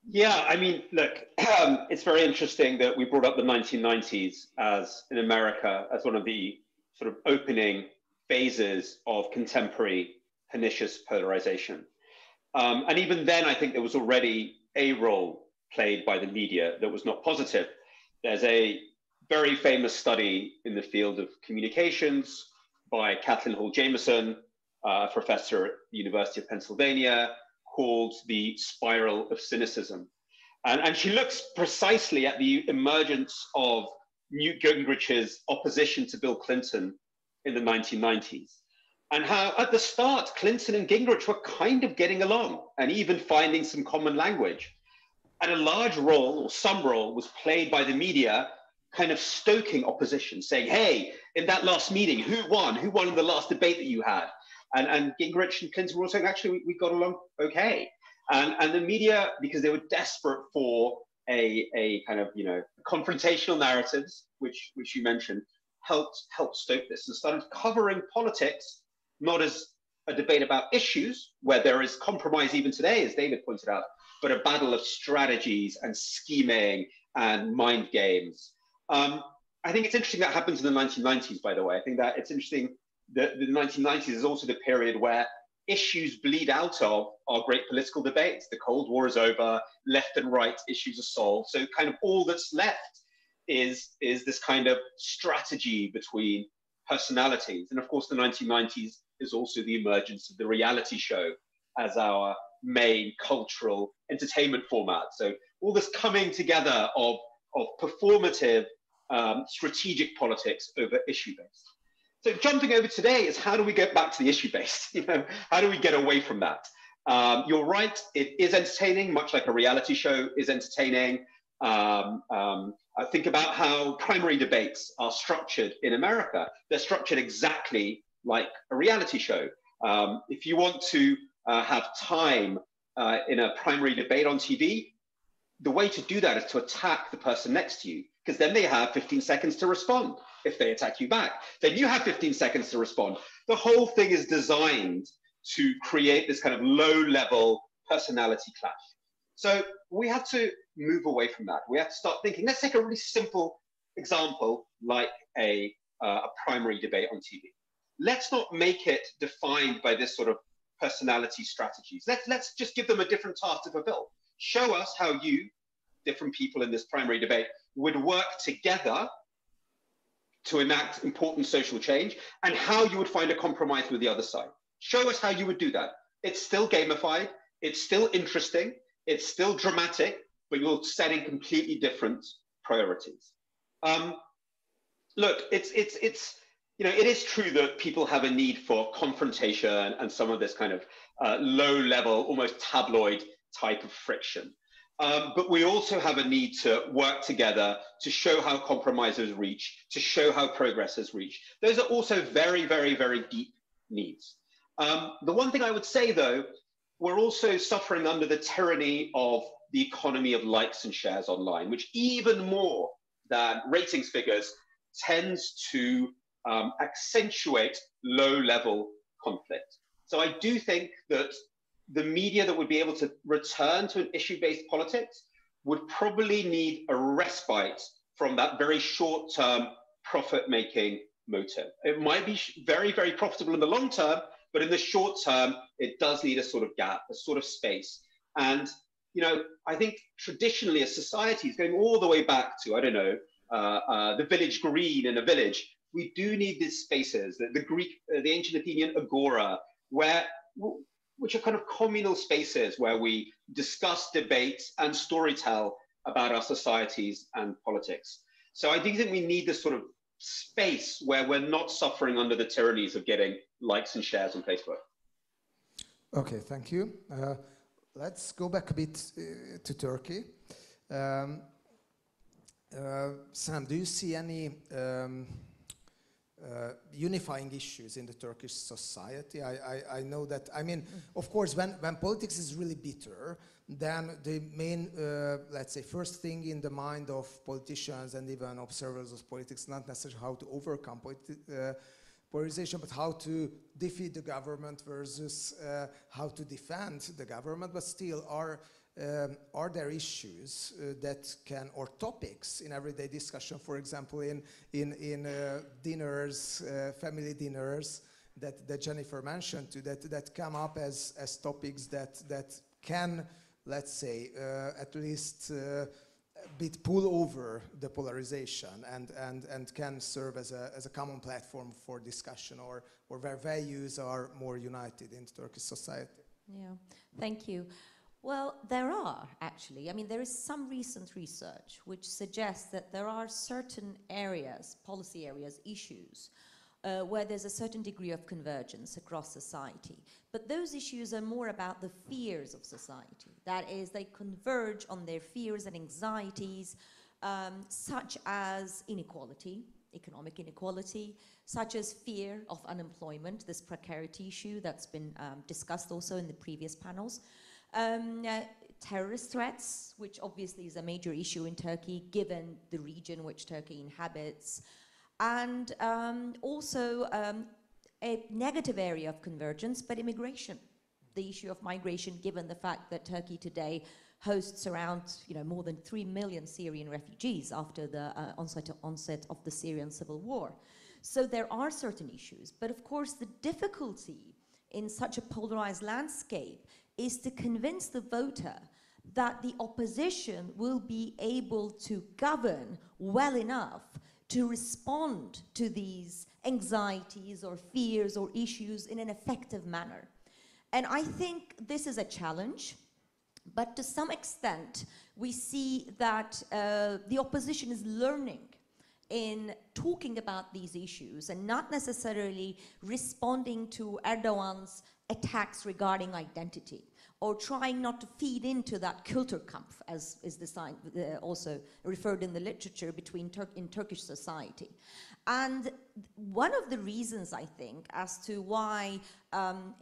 Yeah, I mean, look, it's very interesting that we brought up the 1990s as, in America, as one of the sort of opening phases of contemporary pernicious polarization. And even then, I think there was already a role played by the media that was not positive. There's a very famous study in the field of communications by Kathleen Hall Jameson, a professor at the University of Pennsylvania, called The Spiral of Cynicism. And she looks precisely at the emergence of Newt Gingrich's opposition to Bill Clinton in the 1990s. And how at the start, Clinton and Gingrich were kind of getting along and even finding some common language. And a large role, or some role, was played by the media kind of stoking opposition, saying, hey, in that last meeting, who won? Who won in the last debate that you had? And Gingrich and Clinton were all saying, actually, we got along okay. And the media, because they were desperate for a kind of, confrontational narratives, which you mentioned, helped stoke this and started covering politics, not as a debate about issues, where there is compromise even today, as David pointed out, but a battle of strategies and scheming and mind games. I think it's interesting that happens in the 1990s, by the way. I think that it's interesting that the 1990s is also the period where issues bleed out of our great political debates. The Cold War is over, left and right issues are solved. So kind of all that's left is this kind of strategy between personalities. And of course, the 1990s is also the emergence of the reality show as our main cultural entertainment format. So all this coming together of performative strategic politics over issue-based. So jumping over today is, how do we get back to the issue-based? How do we get away from that? You're right, it is entertaining, much like a reality show is entertaining. I think about how primary debates are structured in America. They're structured exactly like a reality show. If you want to have time in a primary debate on TV, the way to do that is to attack the person next to you, because then they have 15 seconds to respond. If they attack you back, then you have 15 seconds to respond. The whole thing is designed to create this kind of low-level personality clash. So we have to move away from that. We have to start thinking, let's take a really simple example like a primary debate on TV. Let's not make it defined by this sort of personality strategies. Let's just give them a different task to fulfill. Show us how you, different people in this primary debate would work together to enact important social change, and how you would find a compromise with the other side. Show us how you would do that. It's still gamified, it's still interesting, it's still dramatic, but you're setting completely different priorities. Look, you know, it is true that people have a need for confrontation and some of this kind of low-level, almost tabloid type of friction. But we also have a need to work together to show how compromise has reached, to show how progress has reached. Those are also very, very, very deep needs. The one thing I would say, though, we're also suffering under the tyranny of the economy of likes and shares online, which even more than ratings figures tends to accentuate low-level conflict. So I do think that the media that would be able to return to an issue-based politics would probably need a respite from that very short-term profit-making motive. It might be very, very profitable in the long term, but in the short term, it does need a sort of gap, a sort of space. And, you know, I think traditionally as societies, going all the way back to, I don't know, the village green in a village, we do need these spaces, the ancient Athenian agora, which are kind of communal spaces where we discuss, debate, and storytell about our societies and politics. So I do think we need this sort of space where we're not suffering under the tyrannies of getting likes and shares on Facebook. Okay, thank you. Let's go back a bit to Turkey. Sam, do you see any unifying issues in the Turkish society? I know that, I mean, of course, when politics is really bitter, then the main, let's say, first thing in the mind of politicians and even observers of politics, not necessarily how to overcome polarization, but how to defeat the government versus how to defend the government. But still, are there issues that can, or topics in everyday discussion, for example, in dinners, family dinners that Jennifer mentioned, that come up as topics that can, let's say, at least pull over the polarization and can serve as a common platform for discussion, or where values are more united in Turkish society? Yeah, thank you. Well, there are actually. I mean, there is some recent research which suggests that there are certain areas, policy areas, issues, where there's a certain degree of convergence across society. But those issues are more about the fears of society. That is, they converge on their fears and anxieties, such as inequality, economic inequality, such as fear of unemployment, this precarity issue that's been discussed also in the previous panels. Terrorist threats, which obviously is a major issue in Turkey, given the region which Turkey inhabits, and also a negative area of convergence, but immigration. The issue of migration, given the fact that Turkey today hosts around, more than 3 million Syrian refugees after the onset of the Syrian civil war. So there are certain issues, but of course the difficulty in such a polarized landscape is to convince the voter that the opposition will be able to govern well enough to respond to these anxieties or fears or issues in an effective manner. And I think this is a challenge, but to some extent we see that the opposition is learning in talking about these issues and not necessarily responding to Erdogan's attacks regarding identity, or trying not to feed into that Kulturkampf, as is also referred in the literature in Turkish society. And one of the reasons, I think, as to why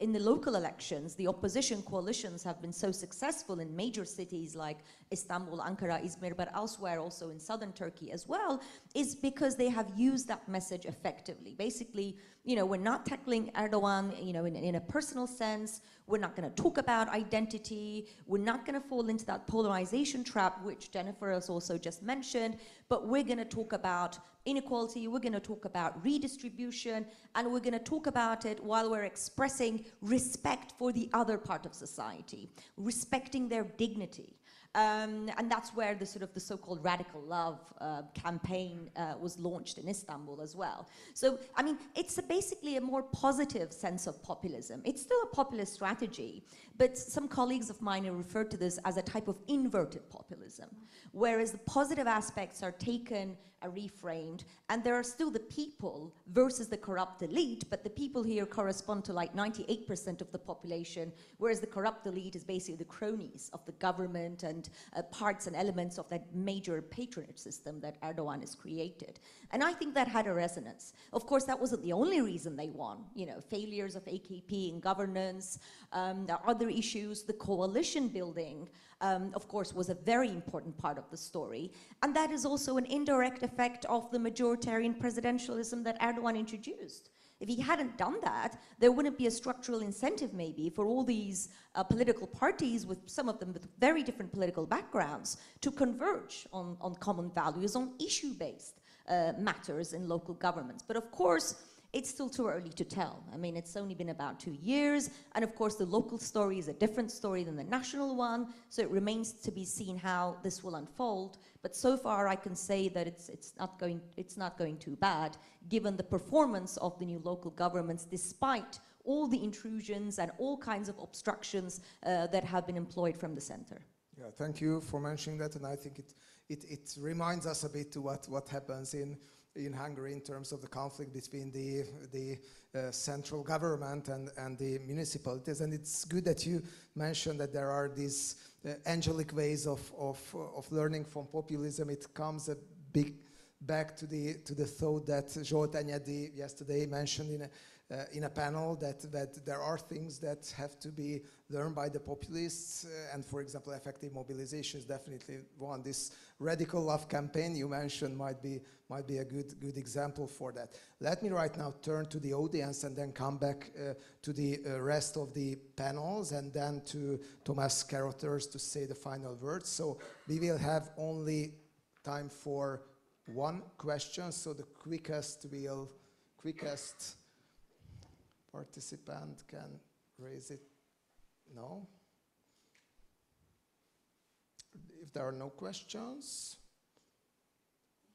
in the local elections the opposition coalitions have been so successful in major cities like Istanbul, Ankara, Izmir, but elsewhere also in southern Turkey as well, is because they have used that message effectively. Basically, we're not tackling Erdogan, in a personal sense. We're not going to talk about identity. We're not going to fall into that polarization trap, which Jennifer has also just mentioned, but we're going to talk about inequality, we're going to talk about redistribution, and we're going to talk about it while we're expressing respect for the other part of society, respecting their dignity. And that's where the sort of the so-called radical love campaign was launched in Istanbul as well. So, I mean, it's basically a more positive sense of populism. It's still a populist strategy, but some colleagues of mine have referred to this as a type of inverted populism, whereas the positive aspects are taken, are reframed, and there are still the people versus the corrupt elite, but the people here correspond to like 98% of the population, whereas the corrupt elite is basically the cronies of the government and parts and elements of that major patronage system that Erdogan has created. And I think that had a resonance. Of course, that wasn't the only reason they won. You know, failures of AKP in governance, there are other issues, the coalition building, of course, was a very important part of the story. And that is also an indirect effect of the majoritarian presidentialism that Erdogan introduced. If he hadn't done that, there wouldn't be a structural incentive maybe for all these political parties, with some of them with very different political backgrounds, to converge on common values, on issue-based matters in local governments. But of course, it's still too early to tell. I mean, it's only been about 2 years, and of course the local story is a different story than the national one, so it remains to be seen how this will unfold. But so far I can say that it's not going too bad, given the performance of the new local governments, despite all the intrusions and all kinds of obstructions that have been employed from the center. Yeah, thank you for mentioning that, and I think it reminds us a bit to what happens in Hungary in terms of the conflict between the central government and the municipalities. And it's good that you mentioned that there are these angelic ways of learning from populism. It comes a big back to the thought that Zsolt Enyedi yesterday mentioned in a panel, that there are things that have to be learned by the populists, and for example, effective mobilization is definitely one. This radical love campaign you mentioned might be a good example for that. Let me right now turn to the audience and then come back to the rest of the panels, and then to Thomas Carothers to say the final words. So we will have only time for one question, so the quickest participant can raise it. No? If there are no questions,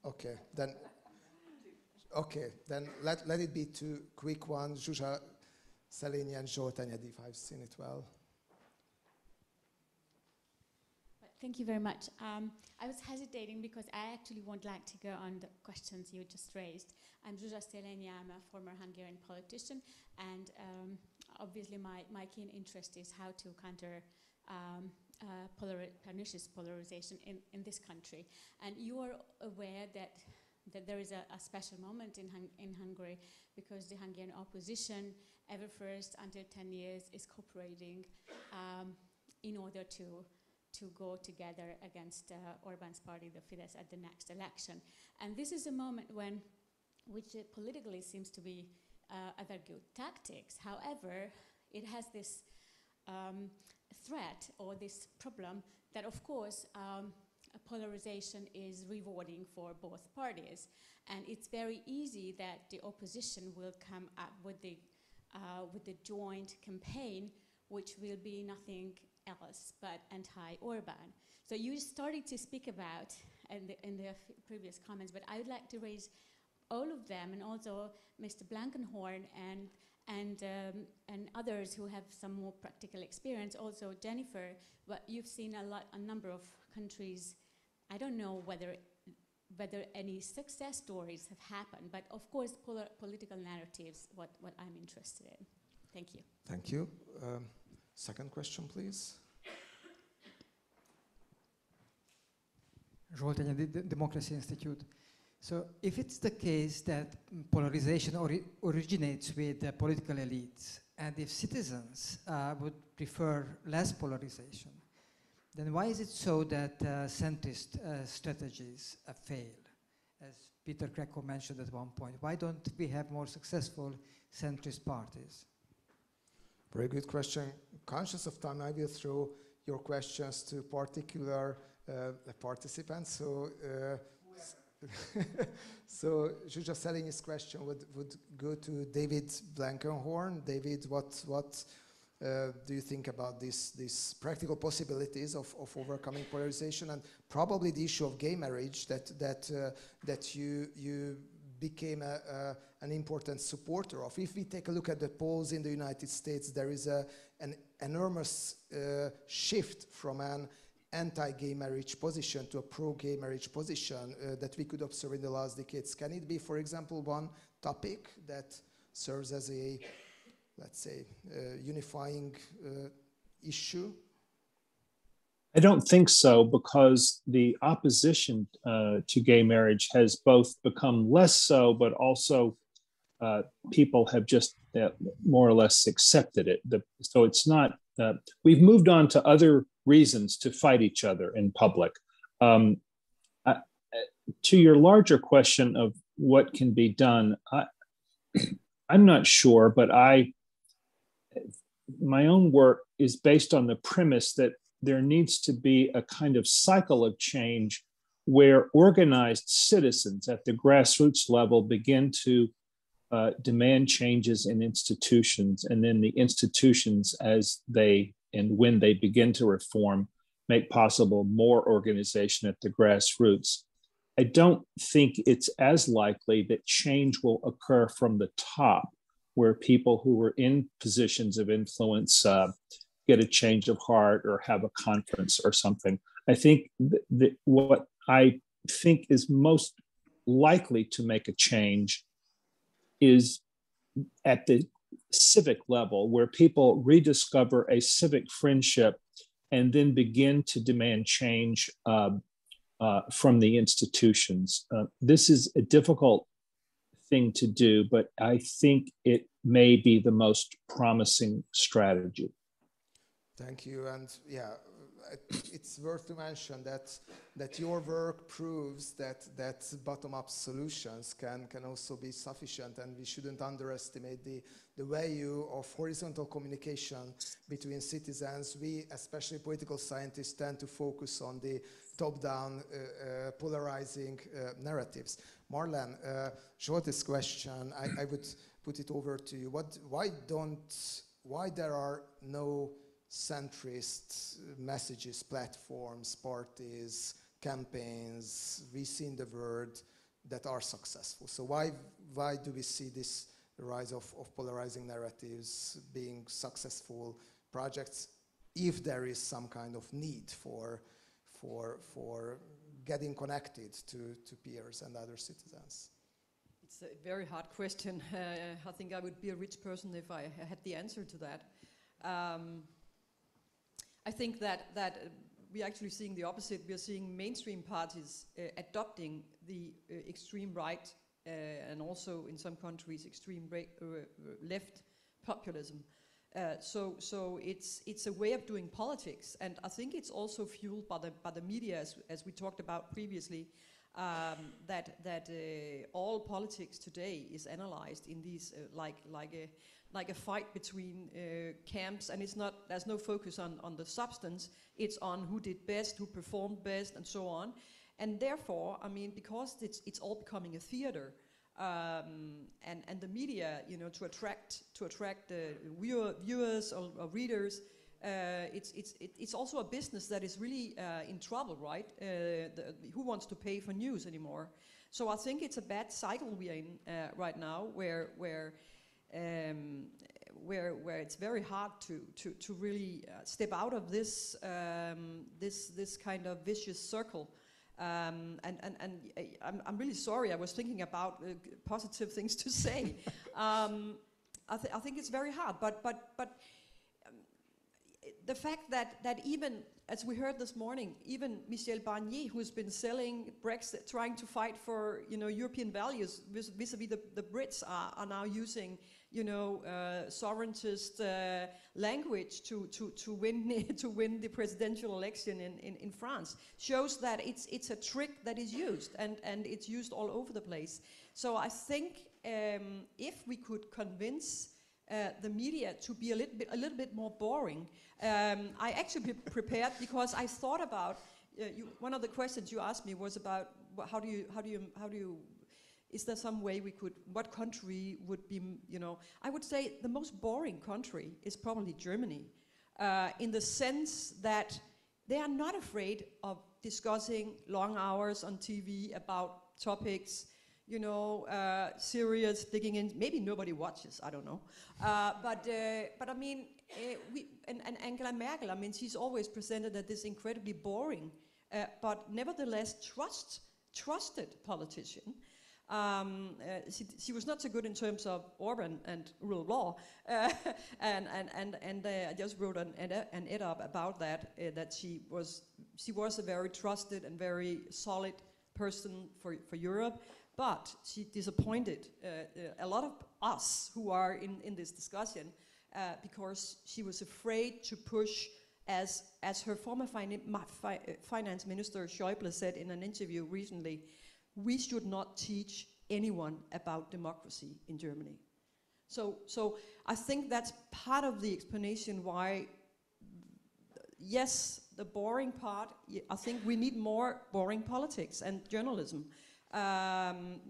okay, then let it be two quick ones. Zsuzsa Szelényi and Zsolt Enyedi, if I've seen it well. Thank you very much. I was hesitating because I actually would like to go on the questions you just raised. I'm Zsuzsa Szelényi, I'm a former Hungarian politician, and obviously my keen interest is how to counter pernicious polarization in this country. And you are aware that there is a special moment in Hungary, because the Hungarian opposition, ever first until 10 years, is cooperating in order to go together against Orbán's party, the Fidesz, at the next election. And this is a moment which politically seems to be a very good tactics. However, it has this threat or this problem that, of course, polarization is rewarding for both parties. And it's very easy that the opposition will come up with the joint campaign, which will be nothing else but anti-Orbán. So you started to speak about in the previous comments, but I would like to raise all of them, and also Mr. Blankenhorn and others who have some more practical experience. Also Jennifer, but you've seen a number of countries. I don't know whether any success stories have happened, but of course political narratives, what I'm interested in. Thank you. Thank you. Second question, please. Zsolt Enyedi, Democracy Institute. So if it's the case that polarization originates with the political elites, and if citizens would prefer less polarization, then why is it so that centrist strategies fail? As Péter Krekó mentioned at one point, why don't we have more successful centrist parties? Very good question. Conscious of time, I will throw your questions to particular participants. So, so Zsuzsa Szelényi's question would go to David Blankenhorn. David, what do you think about these practical possibilities of overcoming polarization, and probably the issue of gay marriage that you became an important supporter of? If we take a look at the polls in the United States, there is an enormous shift from an anti-gay marriage position to a pro-gay marriage position that we could observe in the last decades. Can it be, for example, one topic that serves as a, let's say, unifying issue? I don't think so, because the opposition to gay marriage has both become less so, but also people have just more or less accepted it. So it's not, we've moved on to other reasons to fight each other in public. To your larger question of what can be done, I'm not sure, but my own work is based on the premise that there needs to be a kind of cycle of change where organized citizens at the grassroots level begin to demand changes in institutions, and then the institutions, as they and when they begin to reform, make possible more organization at the grassroots. I don't think it's as likely that change will occur from the top, where people who are in positions of influence get a change of heart or have a conference or something. I think what I think is most likely to make a change is at the civic level, where people rediscover a civic friendship and then begin to demand change from the institutions. This is a difficult thing to do, but I think it may be the most promising strategy. Thank you. And yeah, it's worth to mention that your work proves that bottom-up solutions can also be sufficient, and we shouldn't underestimate the value of horizontal communication between citizens. We, especially political scientists, tend to focus on the top-down polarizing narratives. Marlene, shortest question, I would put it over to you. Why there are no centrist messages, platforms, parties, campaigns we see in the world that are successful? So why do we see this rise of polarizing narratives being successful projects, if there is some kind of need for getting connected to peers and other citizens? It's a very hard question. I think I would be a rich person if I had the answer to that. I think that we're actually seeing the opposite. We're seeing mainstream parties adopting the extreme right and also in some countries extreme left populism. So it's a way of doing politics, and I think it's also fueled by the media, as we talked about previously. That all politics today is analyzed in these like a fight between camps, and there's no focus on the substance. It's on who did best, who performed best, and so on. And therefore, I mean, because it's all becoming a theater, and the media, you know, to attract viewers or readers. It's also a business that is really in trouble, right? Who wants to pay for news anymore? So I think it's a bad cycle we're in right now, where it's very hard to really step out of this this kind of vicious circle. And I'm really sorry. I was thinking about positive things to say. I think it's very hard, but. The fact that even, as we heard this morning, even Michel Barnier, who's been selling Brexit, trying to fight for, you know, European values vis-a-vis the Brits are now using, you know, sovereigntist language to win the presidential election in France, shows that it's a trick that is used, and it's used all over the place. So I think if we could convince the media to be a little bit more boring. I actually prepared because I thought about one of the questions you asked me was about how do you is there some way we could, what country would be, you know, I would say the most boring country is probably Germany, in the sense that they are not afraid of discussing long hours on TV about topics, you know, serious, digging in. Maybe nobody watches, I don't know. But I mean, and Angela Merkel, I mean, she's always presented as this incredibly boring, but nevertheless trusted politician. She was not so good in terms of Orban and rule of law, and I just wrote an ed-up about that. That she was a very trusted and very solid person for Europe, but she disappointed a lot of us who are in this discussion because she was afraid to push, as her former finance minister Schäuble said in an interview recently, we should not teach anyone about democracy in Germany. So I think that's part of the explanation why, yes, the boring part, I think we need more boring politics and journalism.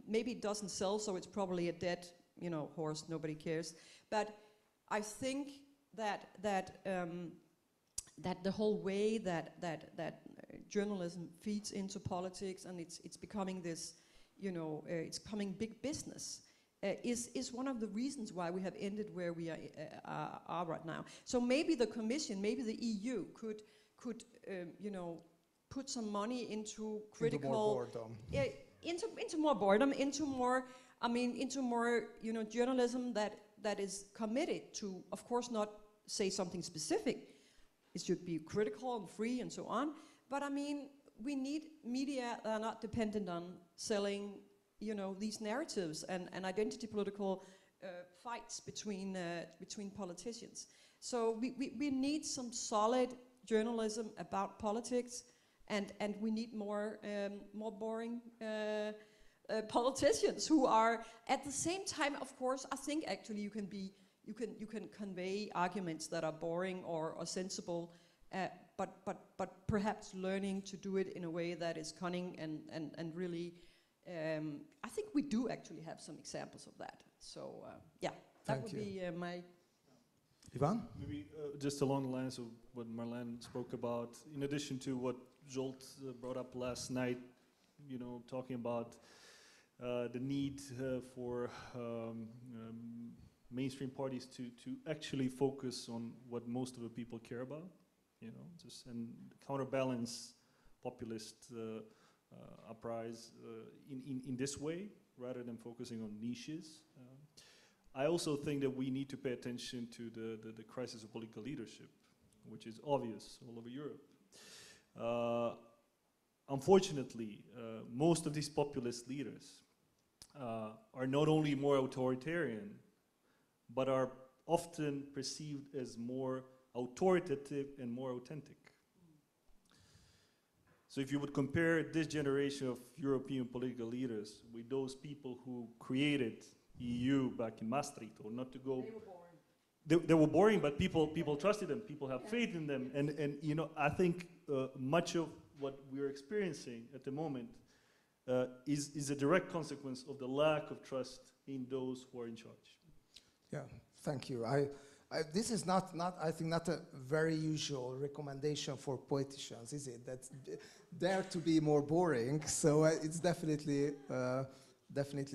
Maybe it doesn't sell, so it's probably a dead, you know, horse, nobody cares. But I think that the whole way that journalism feeds into politics, and it's becoming this, you know, it's becoming big business, is one of the reasons why we have ended where we are right now. So maybe the Commission, maybe the EU could you know, put some money into critical, into more boredom. Into more boredom, into more, I mean, into more, you know, journalism that is committed to, of course, not say something specific. It should be critical and free and so on. But I mean, we need media that are not dependent on selling, you know, these narratives and identity political fights between politicians. So we need some solid journalism about politics, and we need more boring politicians who are at the same time. Of course, I think actually you can convey arguments that are boring or sensible, but perhaps learning to do it in a way that is cunning and really. I think we do actually have some examples of that. So yeah, that would be my. Ivan? Maybe just along the lines of what Marlene spoke about, in addition to what Zsolt brought up last night, you know, talking about the need for mainstream parties to actually focus on what most of the people care about, you know, just and counterbalance populist uprise in this way, rather than focusing on niches. I also think that we need to pay attention to the crisis of political leadership, which is obvious all over Europe. Unfortunately, most of these populist leaders are not only more authoritarian, but are often perceived as more authoritative and more authentic. So if you would compare this generation of European political leaders with those people who created EU back in Maastricht, or not to go... They were boring. They were boring, but people trusted them, people have faith in them. And you know, I think much of what we're experiencing at the moment is a direct consequence of the lack of trust in those who are in charge. Yeah, thank you. This is not I think not a very usual recommendation for politicians, is it? That dare to be more boring. So it's definitely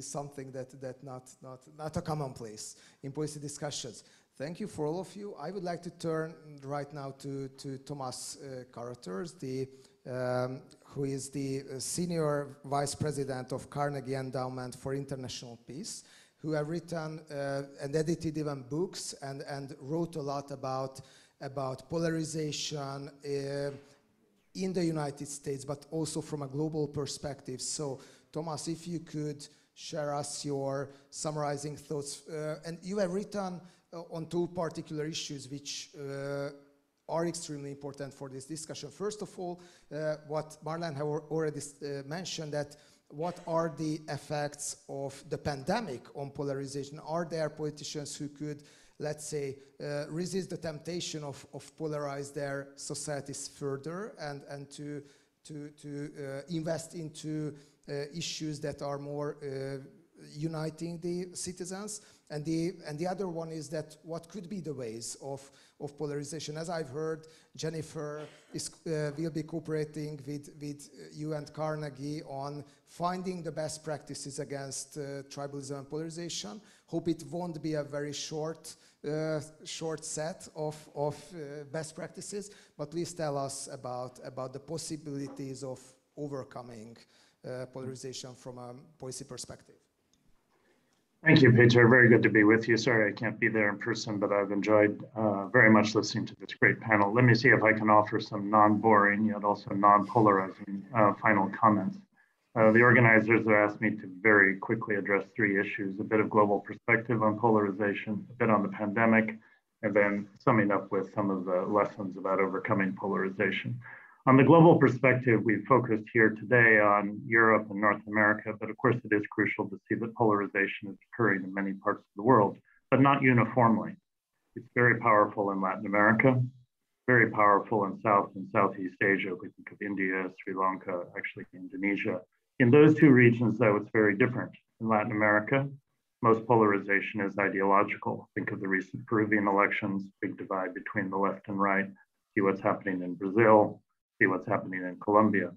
something that not a commonplace in policy discussions. Thank you for all of you. I would like to turn right now to Thomas Carothers, who is the Senior Vice President of Carnegie Endowment for International Peace, who have written and edited even books and wrote a lot about polarization in the United States, but also from a global perspective. So, Thomas, if you could share us your summarizing thoughts. And you have written on two particular issues which are extremely important for this discussion. First of all, what Marlene have already mentioned, that what are the effects of the pandemic on polarization? Are there politicians who could, let's say, resist the temptation of polarize their societies further and to invest into issues that are more uniting the citizens. And the other one is that what could be the ways of polarization. As I've heard, Jennifer will be cooperating with you and Carnegie on finding the best practices against tribalism and polarization. Hope it won't be a very short set of best practices, but please tell us about the possibilities of overcoming polarization from a policy perspective. Thank you, Péter. Very good to be with you. Sorry I can't be there in person, but I've enjoyed very much listening to this great panel. Let me see if I can offer some non-boring yet also non-polarizing final comments. The organizers have asked me to very quickly address 3 issues: a bit of global perspective on polarization, a bit on the pandemic, and then summing up with some of the lessons about overcoming polarization. On the global perspective, we've focused here today on Europe and North America, but of course it is crucial to see that polarization is occurring in many parts of the world, but not uniformly. It's very powerful in Latin America, very powerful in South and Southeast Asia. We think of India, Sri Lanka, actually Indonesia. In those 2 regions, though, it's very different. In Latin America, most polarization is ideological. Think of the recent Peruvian elections, big divide between the left and right. See what's happening in Brazil, see what's happening in Colombia.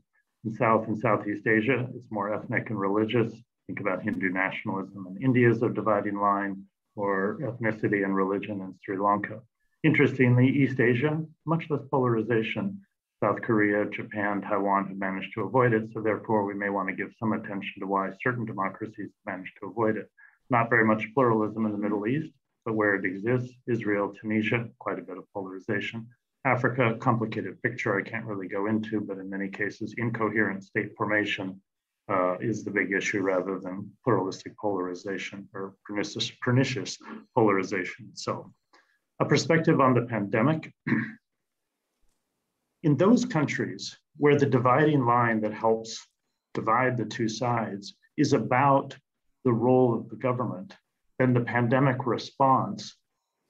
In South and Southeast Asia, it's more ethnic and religious. Think about Hindu nationalism in India as a dividing line, or ethnicity and religion in Sri Lanka. Interestingly, East Asia, much less polarization. South Korea, Japan, Taiwan have managed to avoid it, so therefore we may want to give some attention to why certain democracies managed to avoid it. Not very much pluralism in the Middle East, but where it exists, Israel, Tunisia, quite a bit of polarization. Africa, complicated picture I can't really go into, but in many cases, incoherent state formation is the big issue rather than pluralistic polarization or pernicious polarization itself. A perspective on the pandemic. In those countries where the dividing line that helps divide the 2 sides is about the role of the government, then the pandemic response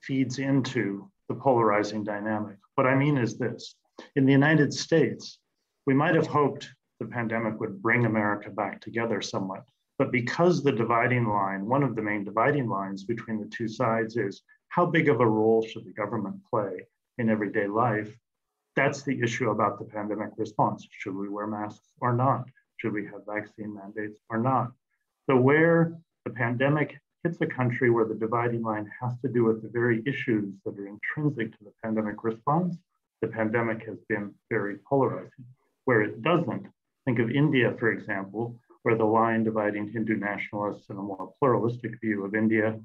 feeds into the polarizing dynamic. What I mean is this: in the United States, we might have hoped the pandemic would bring America back together somewhat, but because the dividing line, one of the main dividing lines between the 2 sides is how big of a role should the government play in everyday life? That's the issue about the pandemic response. Should we wear masks or not? Should we have vaccine mandates or not? So where the pandemic hits a country where the dividing line has to do with the very issues that are intrinsic to the pandemic response, the pandemic has been very polarizing. Where it doesn't, think of India, for example, where the line dividing Hindu nationalists and a more pluralistic view of India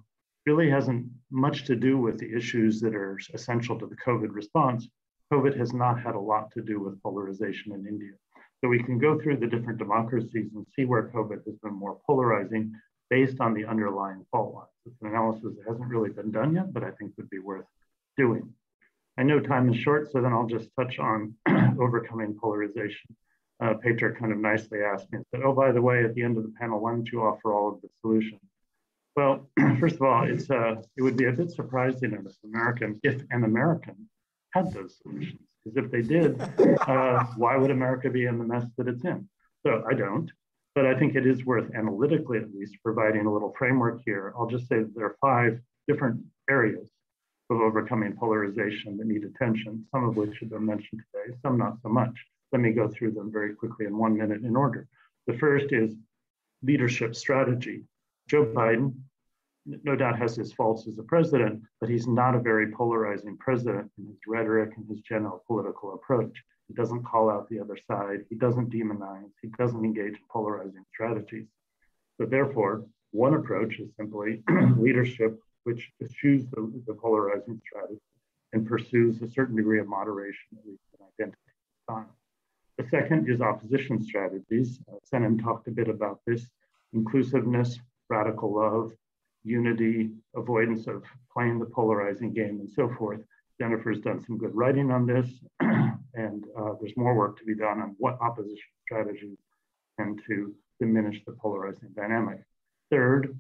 really hasn't much to do with the issues that are essential to the COVID response. COVID has not had a lot to do with polarization in India. So we can go through the different democracies and see where COVID has been more polarizing based on the underlying fault lines. It's an analysis that hasn't really been done yet, but I think would be worth doing. I know time is short, so then I'll just touch on overcoming polarization. Péter kind of nicely asked me, said, oh, by the way, at the end of the panel, why don't you offer all of the solutions? Well, first of all, it would be a bit surprising if an American had those solutions. Because if they did, why would America be in the mess that it's in? So I don't, but I think it is worth analytically at least providing a little framework here. I'll just say that there are 5 different areas of overcoming polarization that need attention, some of which have been mentioned today, some not so much. Let me go through them very quickly in 1 minute in order. The first is leadership strategy. Joe Biden, no doubt, has his faults as a president, but he's not a very polarizing president in his rhetoric and his general political approach. He doesn't call out the other side. He doesn't demonize. He doesn't engage in polarizing strategies. So therefore, one approach is simply leadership, which eschews the polarizing strategy and pursues a certain degree of moderation, at least in identity style. The second is opposition strategies. Senem talked a bit about this: inclusiveness, radical love, unity, avoidance of playing the polarizing game, and so forth. Jennifer's done some good writing on this, and there's more work to be done on what opposition strategies tend to diminish the polarizing dynamic. Third,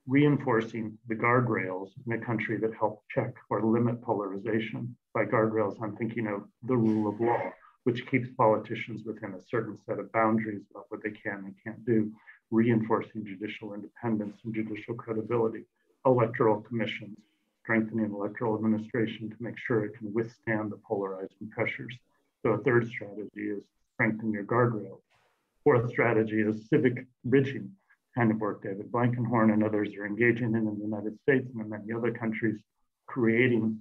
reinforcing the guardrails in a country that help check or limit polarization. By guardrails, I'm thinking of the rule of law, which keeps politicians within a certain set of boundaries about what they can and can't do. reinforcing judicial independence and judicial credibility, electoral commissions, strengthening electoral administration to make sure it can withstand the polarizing pressures. So a third strategy is strengthen your guardrails. Fourth strategy is civic bridging, kind of work David Blankenhorn and others are engaging in the United States and in many other countries, creating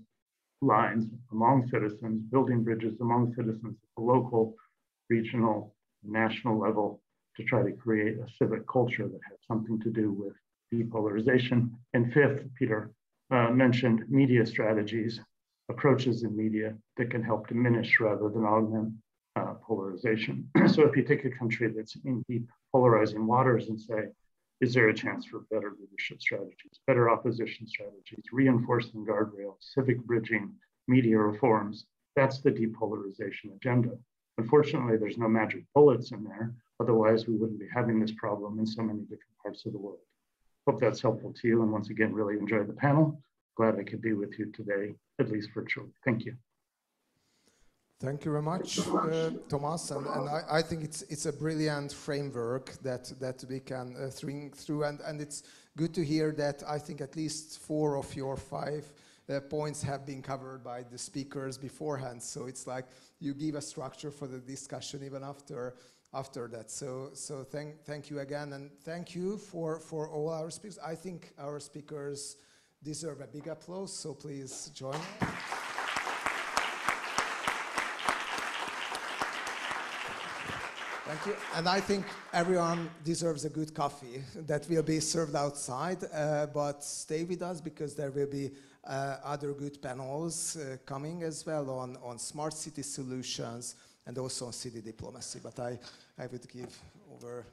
lines among citizens, building bridges among citizens at the local, regional, national level to try to create a civic culture that has something to do with depolarization. And fifth, Peter mentioned media strategies, approaches in media that can help diminish rather than augment polarization. So if you take a country that's in deep polarizing waters and say, is there a chance for better leadership strategies, better opposition strategies, reinforcing guardrails, civic bridging, media reforms? That's the depolarization agenda. Unfortunately, there's no magic bullets in there. Otherwise, we wouldn't be having this problem in so many different parts of the world. Hope that's helpful to you. And once again, really enjoyed the panel. Glad I could be with you today, at least virtually. Thank you. Thank you very much, Thomas. And I think it's a brilliant framework that we can think through. And it's good to hear that I think at least 4 of your 5 points have been covered by the speakers beforehand. So it's like you give a structure for the discussion even after that. So thank you again. And thank you for all our speakers. I think our speakers deserve a big applause. So please join. Thank you. And I think everyone deserves a good coffee that will be served outside, but stay with us because there will be other good panels coming as well on smart city solutions and also on city diplomacy. But I would give over